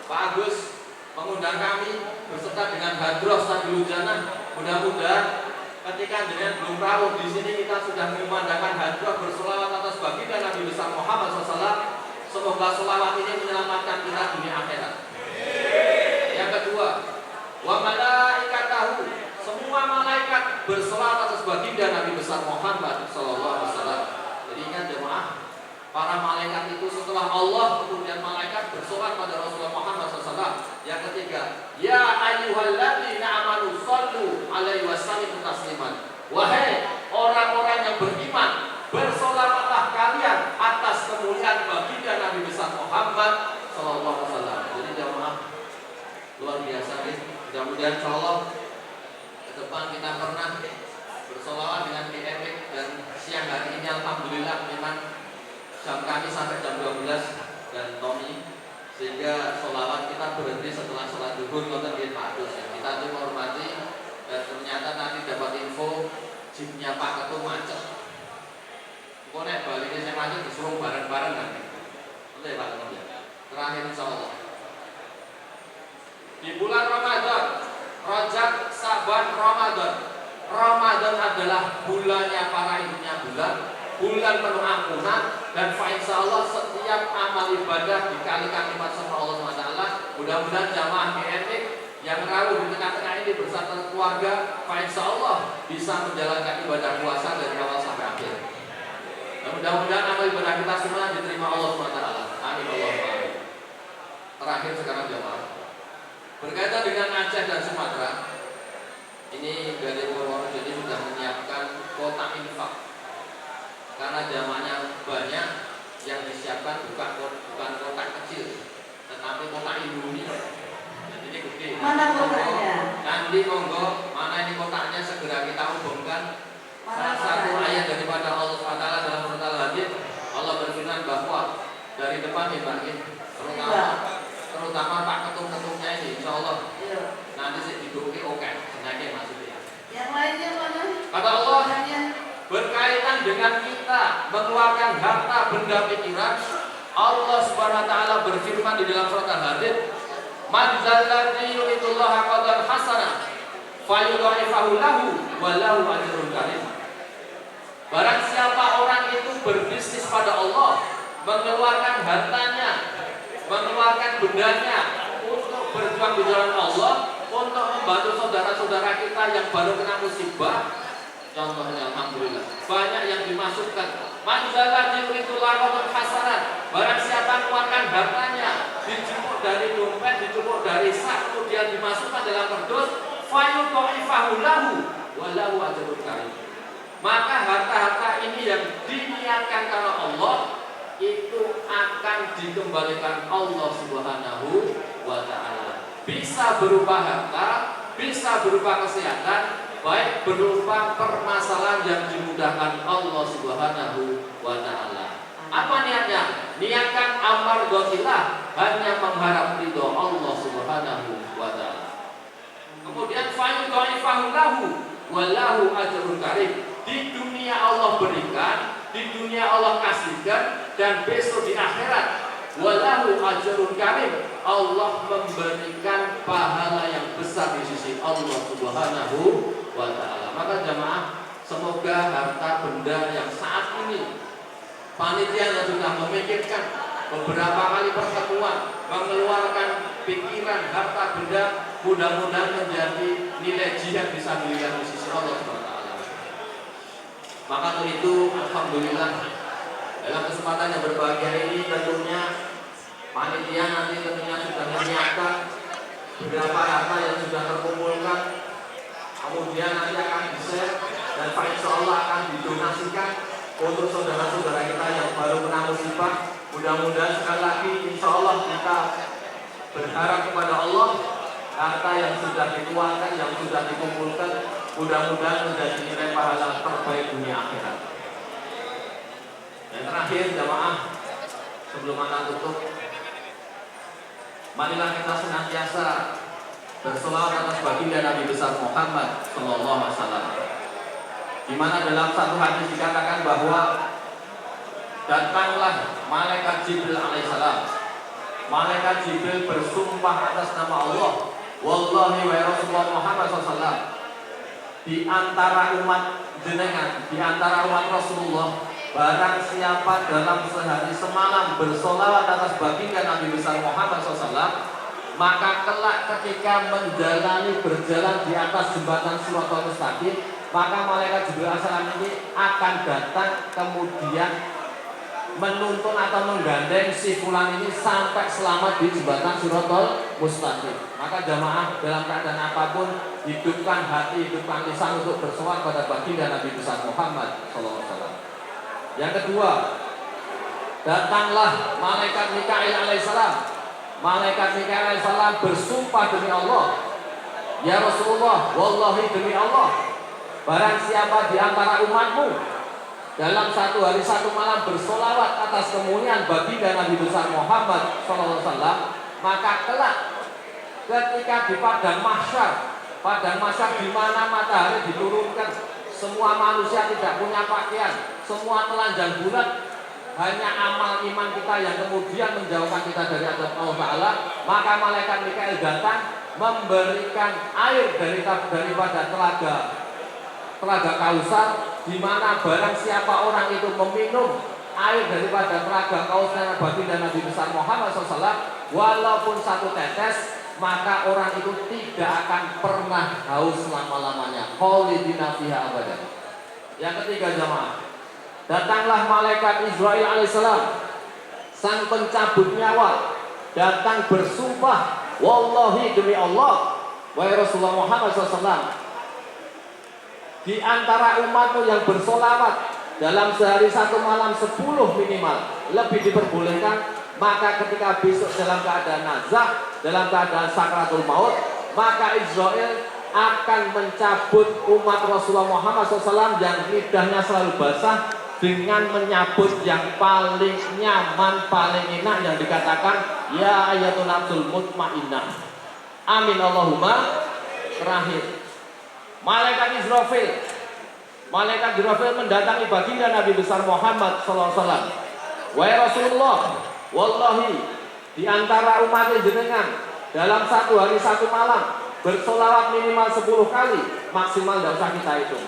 Pak Agus mengundang kami beserta dengan Hadroh Sadul Janah. Mudah-mudahan ketika dengan belum rawuh di sini kita sudah mengumandangkan Hadroh bersolawat atas baginda Nabi besar Muhammad SAW. Semoga solawat ini menyelamatkan kita dunia akhirat. Yang kedua, wa malaikatahu, semua malaikat bersolawat atas baginda Nabi besar Muhammad sallallahu alaihi wasallam. Jadi ingat jemaah, para malaikat itu setelah Allah, kemudian malaikat bersolawat pada Rasulullah Muhammad SAW. Yang ketiga, ya ayyuhalladzina amanu shollu 'alaihi wa sallimu tasliman. Wahai orang-orang yang beriman, bersolawatlah kalian atas kemuliaan baginda Nabi besar Muhammad sallallahu alaihi wasallam. Jadi jemaah, luar biasa nih. Mudah-mudahan insyaallah ke depan kita pernah bersolawat dengan Epic, dan siang hari ini alhamdulillah memang jam kami sampai jam 12 dan Tommy, sehingga solawat kita berhenti setelah sholat zuhur. Konten di Pak Agus ya. Kita tuh menghormati, dan ternyata nanti dapat info jeepnya Pak Ketum macet. Pokoknya baliknya saya macet disuruh bareng-bareng nanti. Oke Pak Ketum ya. Terakhir insyaallah di bulan Ramadan, Rajab, Sya'ban, Ramadan. Ramadan adalah bulannya para ibunya bulan penuh ampunan, dan insyaallah setiap amal ibadah dikalikan lipat sama Allah SWT. Mudah-mudahan jamaah GMI yang rawuh di tengah-tengah ini bersama keluarga, insyaallah bisa menjalankan ibadah puasa dari awal sampai akhir. Dan mudah-mudahan amal ibadah kita semua diterima Allah SWT. Amin Allahumma amin. Terakhir sekarang jamaah, berkaitan dengan Aceh dan Sumatera, ini dari Purworejo jadi sudah menyiapkan kotak infak, karena jamaahnya banyak. Yang disiapkan bukan kotak kecil, tetapi kotak Indomie. Jadi ini gede. Mana kotaknya? Nanti monggo, mana ini kotaknya segera kita hubungkan. Salah satu ayat daripada Allah SWT dalam surat Al-Hadid, Allah berfirman bahwa dari depan ya Mbak, terutama Pak Ketum-ketumnya ini, insya Allah nanti sih diduki oke, sengaja maksudnya. Yang lainnya mana? Kata Allah, berkaitan dengan kita mengeluarkan harta benda pikiran, Allah Subhanahu wa taala berfirman di dalam surat Al-Hadid, "Man dzalladzi yuridullaha qadan hasanah fayudha'ifahu lahu wa lahu ajrun karim." Barang siapa orang itu berbisnis pada Allah, mengeluarkan hartanya, mengeluarkan bendanya untuk berjuang di jalan Allah, untuk membantu saudara-saudara kita yang baru kena musibah. Contohnya alhamdulillah banyak yang dimasukkan. Manzalah itu lakon hasanat. Barang siapa mengeluarkan hartanya, dijupuk dari dompet, dijupuk dari sak, kemudian dimasukkan dalam kardus, fayudha'ifahu lahu wa lahu ajrun karim. Maka harta-harta ini yang diniatkan karena Allah itu akan dikembalikan Allah Subhanahu wa taala. Bisa berupa harta, bisa berupa kesehatan, baik berupa permasalahan yang dimudahkan Allah Subhanahu wa taala. Apa niatnya? Niatkan amal gotilah, hanya mengharap ridho Allah Subhanahu wa taala. Kemudian fayudha'ifahu lahu wa lahu ajrun karim. Di dunia Allah berikan, di dunia Allah kasihkan, dan besok di akhirat walahu ajrun karim, Allah memberikan pahala yang besar di sisi Allah Subhanahu wa taala. Maka jamaah, semoga harta benda yang saat ini panitia yang sudah memikirkan beberapa kali pertemuan, mengeluarkan pikiran harta benda, mudah-mudahan menjadi nilai jihad bisa dilihat di sisi Allah Subhanahu wa taala. Maka untuk itu alhamdulillah dalam kesempatan yang berbahagia ini tentunya panitia nanti tentunya sudah menyiapkan beberapa harta yang sudah terkumpulkan, kemudian nanti akan di-share dan insya Allah akan didonasikan untuk saudara-saudara kita yang baru kena musibah. Mudah-mudahan sekali lagi insya Allah kita berharap kepada Allah, harta yang sudah dikeluarkan, yang sudah dikumpulkan, mudah-mudahan menjadi nilai pahala terbaik dunia akhirat. Yang terakhir jamaah, sebelum akan tutup, marilah kita senantiasa berselawat atas baginda Nabi besar Muhammad sallallahu alaihi wasallam. Di mana dalam satu hadis dikatakan bahwa datanglah malaikat Jibril alaihissalam. Malaikat Jibril bersumpah atas nama Allah, wallahi wa Rasulullah Muhammad sallallahu, di antara umat jenengan, di antara umat Rasulullah, barang siapa dalam sehari semalam bersolawat atas baginda Nabi besar Muhammad SAW, maka kelak ketika berjalan di atas jembatan Shiratal Mustaqim, maka malaikat Jibril alaihissalam ini akan datang kemudian menuntun atau menggandeng si fulan ini sampai selamat di jembatan Shiratal Mustaqim. Maka jamaah dalam keadaan apapun, hidupkan hati, hidupkan lisan untuk bersolawat pada baginda Nabi besar Muhammad SAW. Yang kedua, datanglah malaikat Mikail alaihissalam. Malaikat Mikail alaihissalam bersumpah demi Allah, ya Rasulullah, wallahi demi Allah, barang siapa di antara umatmu dalam satu hari satu malam bersolawat atas kemuliaan baginda Nabi besar Muhammad SAW, maka kelak ketika di padang mahsyar di mana matahari diturunkan, semua manusia tidak punya pakaian, semua telanjang bulat, hanya amal iman kita yang kemudian menjauhkan kita dari azab Allah Ta'ala, maka malaikat Mikail datang memberikan air daripada telaga Kausar, di mana barang siapa orang itu meminum air daripada telaga Kausar baginda Nabi besar Muhammad SAW, walaupun satu tetes, maka orang itu tidak akan pernah haus selama-lamanya. Khalidina fiha abadan. Yang ketiga jamaah, datanglah malaikat Israil alaihissalam, sang pencabut nyawa, datang bersumpah, wallahi demi Allah, wahai Rasulullah Muhammad SAW, di antara umatmu yang bersolawat dalam sehari satu malam 10 minimal, lebih diperbolehkan, maka ketika besok dalam keadaan nazah, dalam keadaan sakratul maut, maka Israel akan mencabut umat Rasulullah Muhammad SAW yang lidahnya selalu basah, dengan menyabut yang paling nyaman, paling enak yang dikatakan ya ayatul nafsul mutmainnah. Amin Allahumma. Terakhir, malaikat Israfil mendatangi baginda Nabi besar Muhammad SAW. Wahai Rasulullah, wallahi di antara umat jenengan dalam satu hari satu malam bersolawat minimal 10 kali, maksimal tidak usah kita hitung.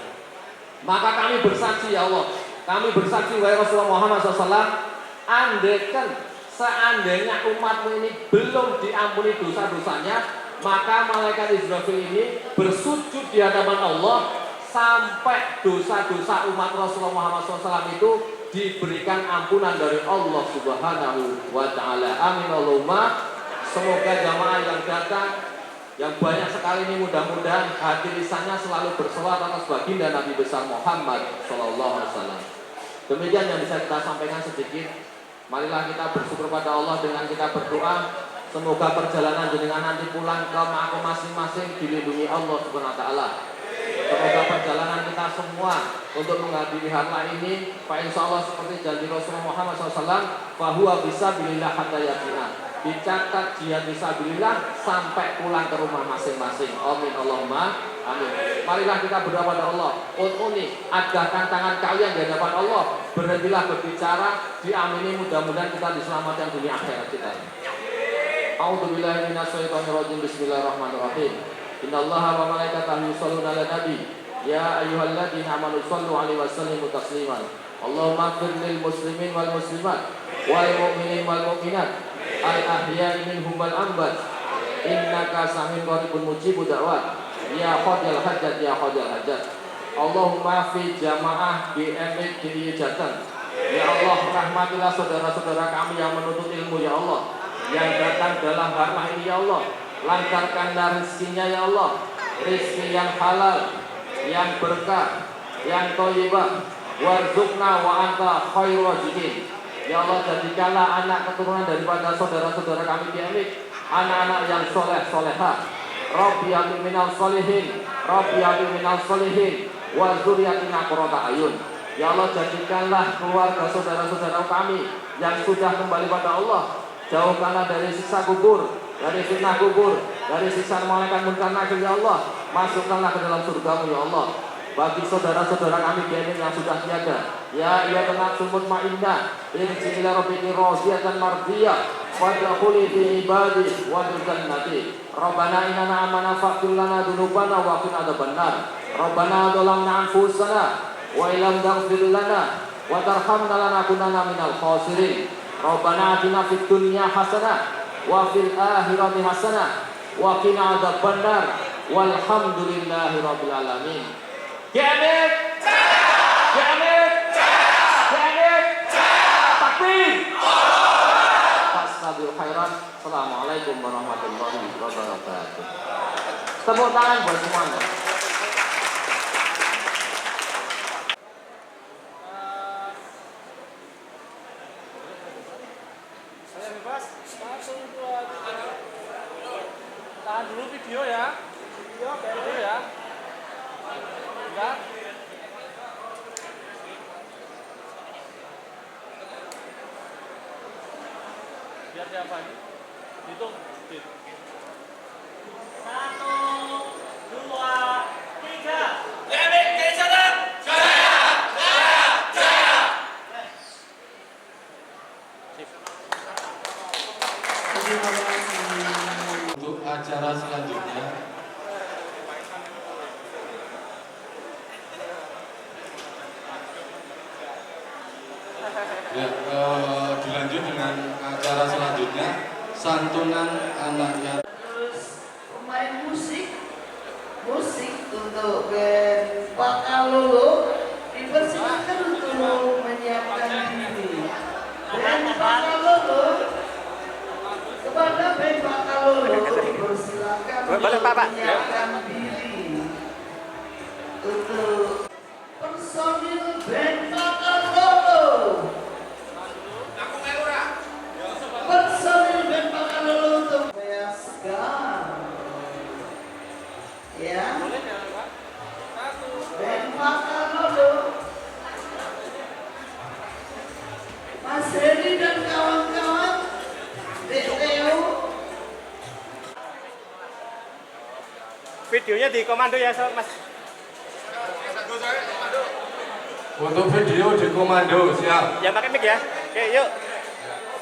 Maka kami bersaksi ya Allah, kami bersaksi wahai Rasulullah Muhammad SAW, andaikan seandainya umatmu ini belum diampuni dosa-dosanya, maka malaikat Israfil ini bersujud di hadapan Allah sampai dosa-dosa umat Rasulullah Muhammad SAW itu diberikan ampunan dari Allah Subhanahu wa Ta'ala. Amin Allahumma. Semoga jamaah yang datang yang banyak sekali ini mudah-mudahan hati lisannya selalu bersolawat atas baginda Nabi besar Muhammad SAW. Demikian yang bisa kita sampaikan sedikit. Marilah kita bersyukur pada Allah dengan kita berdoa. Semoga perjalanan jenengan nanti pulang ke makam masing-masing dilindungi Allah Subhanahu wa Ta'ala. Semoga perjalanan kita semua untuk menghadiri hari ini, Pak Insya Allah seperti janji Rasulullah Muhammad SAW, bahwa bisa bilillah hatta yatina, dicatat jihad fisabilillah sampai pulang ke rumah masing-masing. Amin Allahumma amin. Marilah kita berdoa pada Allah. Ununi, adahkan tangan kalian di hadapan Allah. Berhentilah berbicara, diamini, mudah-mudahan kita diselamatkan dunia akhirat kita. A'udzubillahi minasyaitonirrajim. Bismillahirrahmanirrahim. Innallaha wa malaikatahu yusholluna 'alan nabi. Ya ayyuhalladzina amanu shollu 'alaihi wa sallimu tasliman. Allahumma ighfir lil muslimin wal muslimat wal mu'minin wal mu'minat al ahya'i minhum wal amwat. Innaka samiun qaribun mujibud da'wat. Ya qadil hajat ya qadil hajat. Allahumma fi jamaah BMI di Jateng. Ya Allah, rahmatilah saudara-saudara kami yang menuntut ilmu ya Allah, yang datang dalam harmah ini ya Allah. Lancarkanlah rezekinya ya Allah, rezeki yang halal, yang berkah, yang thayyibah. Warzuqna wa anta khairur raziqin. Ya Allah, jadikanlah anak keturunan daripada saudara-saudara kami BMI anak-anak yang soleh solehah. Rabbi habli minal solihin, Rabbi habli minal solihin, wa dzurriyyatina qurrata ayun. Ya Allah, jadikanlah keluarga saudara-saudara kami yang sudah kembali pada Allah, jauhkanlah dari siksa kubur, dari fitnah kubur, dari siksa malaikat munkar nakir ya Allah. Masukkanlah ke dalam surgamu ya Allah. Bagi saudara-saudara kami yang sudah tiada, ya iya nafsul mutmainnah, irji ila rabbiki radiyatan mardiyah, wadkhuli fi ibadi wadkhul jannati. Rabbana innana amanna faghfir lana dzunubana wa qina adzabannar. Rabbana dzalamna anfusana wa illam taghfir lana wa tarhamna lanakunanna minal khasirin. Rabbana atina fid dunya hasanah wa fil akhirati hasanah wa qina adzabannar. Walhamdulillahi rabbil alamin. Gamit, gamit, gamit, takbir. Fastabil khairan. Assalamualaikum warahmatullahi wabarakatuh. Tepuk tangan buat semuanya. Saya bebas, langsung buat. Tahan dulu video ya. Video ya. Enggak. Biar siapa ini? Hitung. 1, 2, 3. Lebih ke sana. Jaya, jaya, jaya. Untuk acara selanjutnya, ya, dilanjut dengan acara selanjutnya, santunan anak yatim. Terus pemain musik untuk band Pakalolo dipersilakan untuk menyiapkan diri. Band Pakalolo, kepada band Pakalolo dipersilakan menyiapkan diri untuk personil band Pakalolo. Personil band Pakalolo untuk Measkan, ya. Band Pakalolo videonya di komando ya Mas. Untuk video di komando, siap. Ya pakai mic ya. Oke, yuk.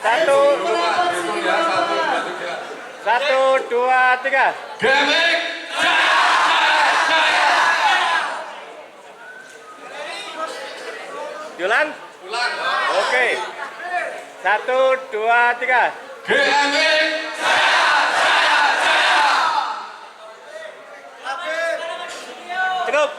1 2 3. Gemik. Jualan? Oke. 1 2 3. Gemik. Cukup.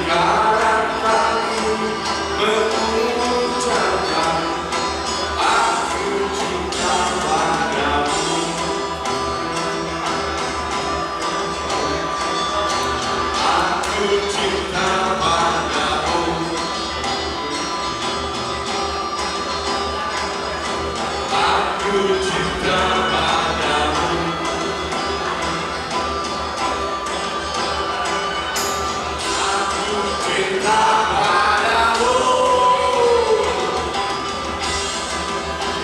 sekarang kami mengucapkan aku cinta padamu. Aku cinta padamu. Aku cinta padamu. Aku cinta padamu.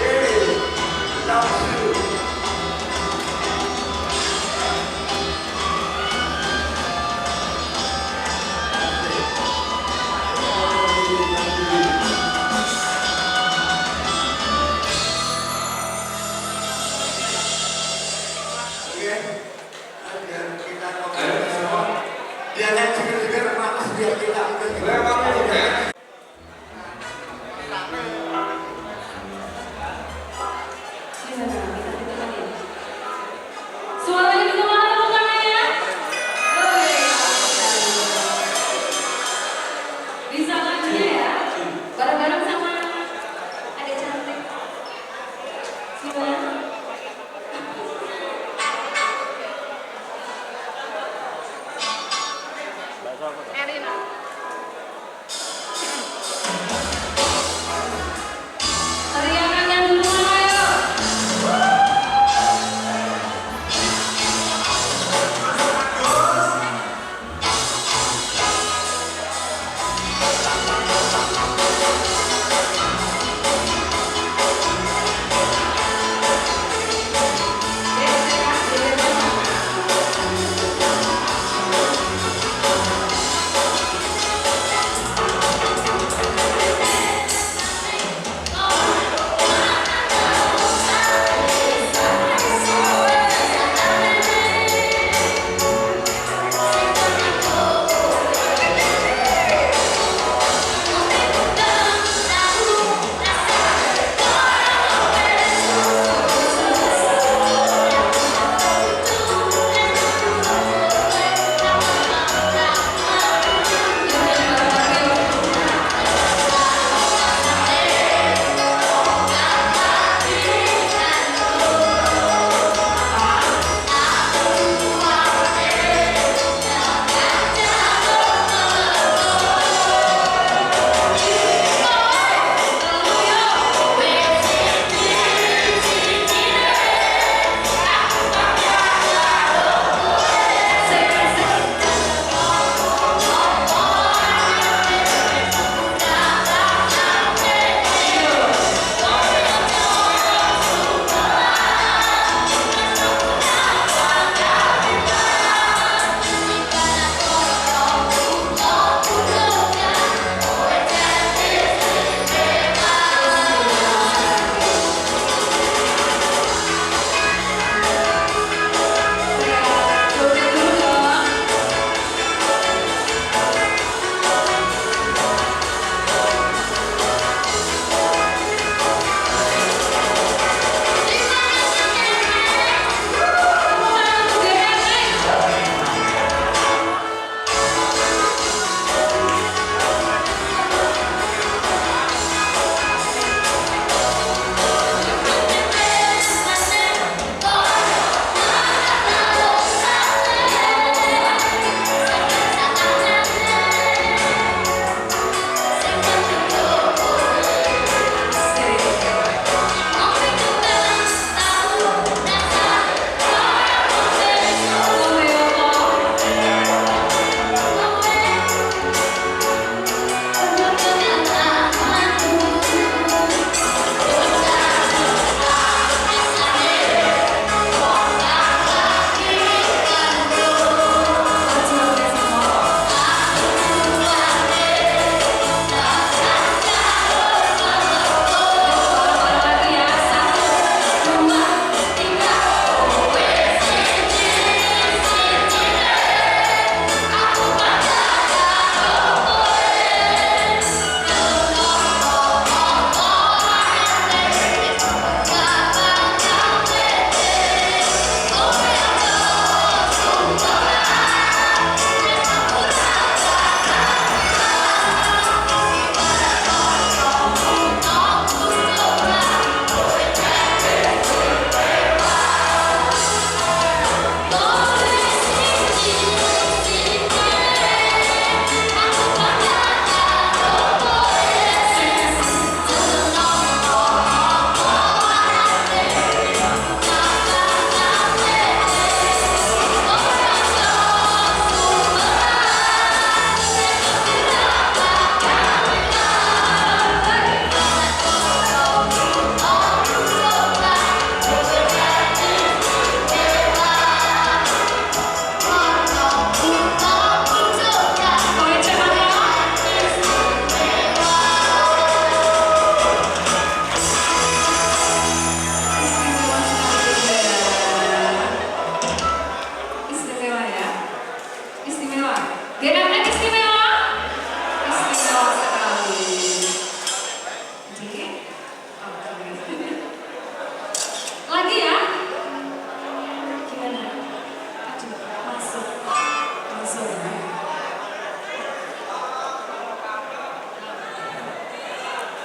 Hey, love you. Jangan seger-seger malas biar kita Suaranya di kemana bukannya ya? Bisa lagunya ya? Bareng-bareng sama adik cantik. Gimana? Erina. Teriakan yang dulu mana ayo?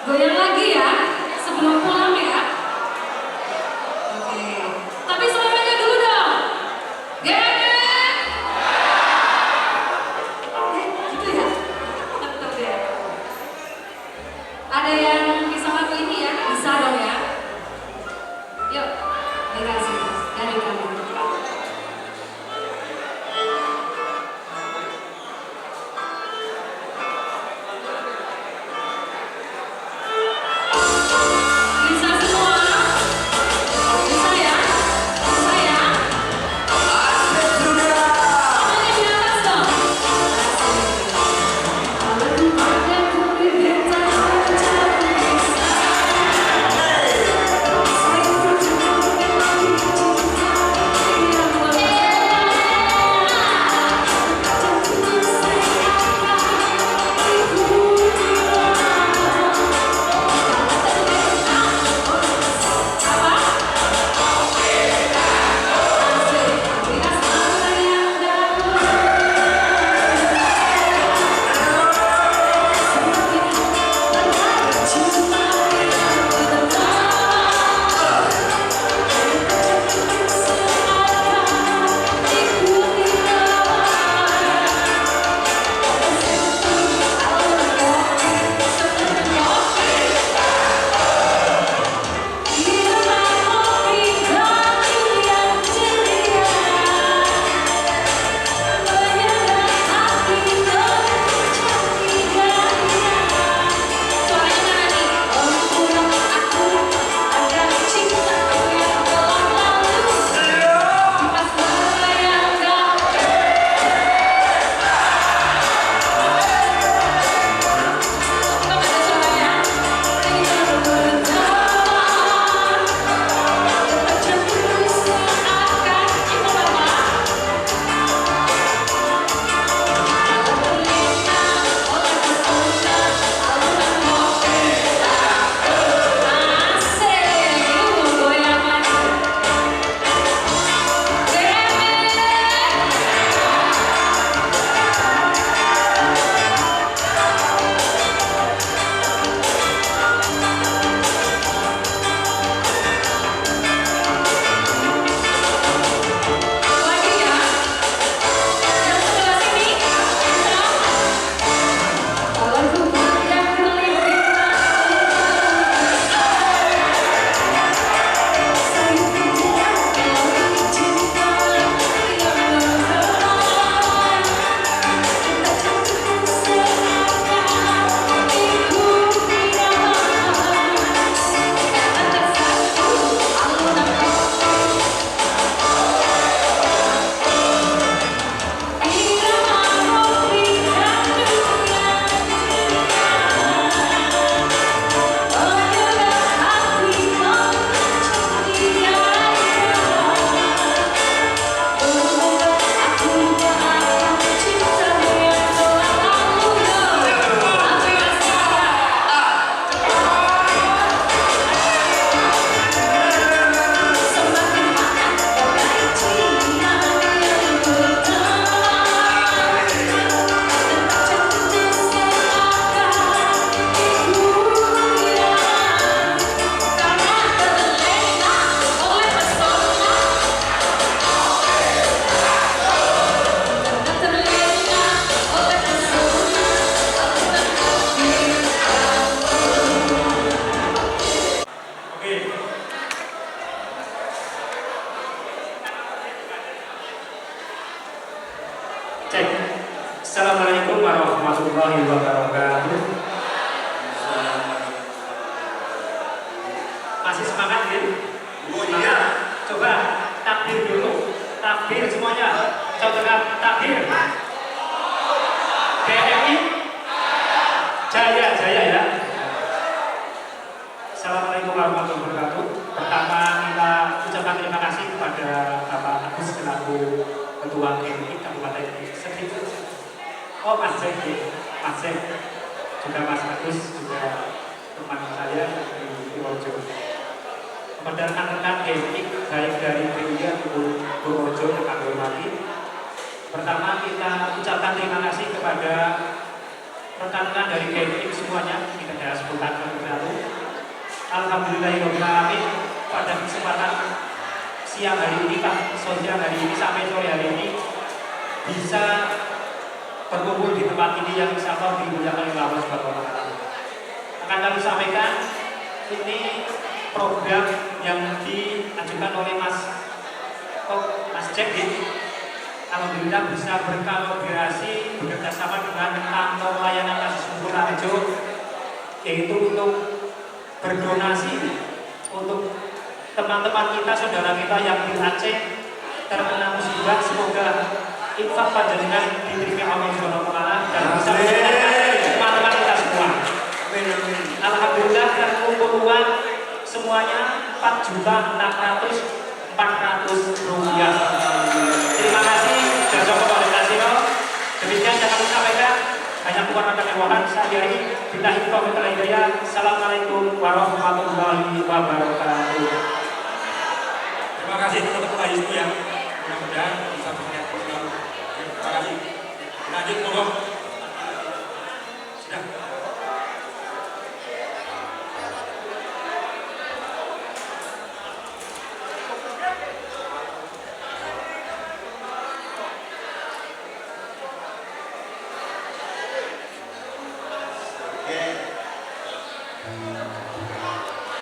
Goyang lagi ya, sebelum pulang ya. Oke, tapi suaranya dulu dong. Gemek. Gitu ya. Tetap ya. Ada yang bisa lagu ini ya? Bisa dong ya. Yuk, dikasih dari kamu. Bisa semua? Bisa ya? Bisa ya? Tangannya di atas dong. Cek. Assalamualaikum warahmatullahi wabarakatuh. Masih semangat ya? Semangat. Coba takbir dulu. Takbir semuanya. Coba takbir. BMI Jaya Jaya ya. Assalamualaikum warahmatullahi wabarakatuh. Pertama kita ucapkan terima kasih kepada Bapak Agus selaku Ketua KMI Kabupaten Sedih. Oh Mas Cek, Mas Cek, juga Mas Agus, juga teman saya di Purworejo. Kepada rekan-rekan KMI baik dari PIA maupun Purworejo yang kami hormati. Pertama kita ucapkan terima kasih kepada rekan-rekan dari GMIK semuanya kita sudah sebutkan terlebih dahulu. Alhamdulillahirobbilalamin, pada kesempatan siang hari ini, siang hari ini sampai sore hari ini bisa berkumpul di tempat ini yang insya Allah dimuliakan oleh Allah Subhanahu wa Ta'ala. Akan kami sampaikan, ini program yang diajukan oleh Mas Jack, alhamdulillah bisa berkolaborasi bekerjasama dengan kantor layanan mahasiswa Kutoarjo, yaitu untuk berdonasi untuk teman-teman kita, saudara kita yang di Aceh terkena musibah. Semoga infak panjenengan diterima Allah Subhanahu wa Ta'ala dan bisa menyelamatkan teman-teman kita semua. Alhamdulillah terkumpul uang semuanya 4.600.400 rupiah. Terima kasih jasa komunikasi. Demikian yang kami sampaikan. Banyak kurang dan kewahan saya ini. Billahi taufiq wal hidayah. Assalamualaikum warahmatullahi wabarakatuh. Terima kasih teman-teman HISMU ya. Mudah-mudahan bisa berjaya. Terima kasih. Lanjut, monggo. Sudah.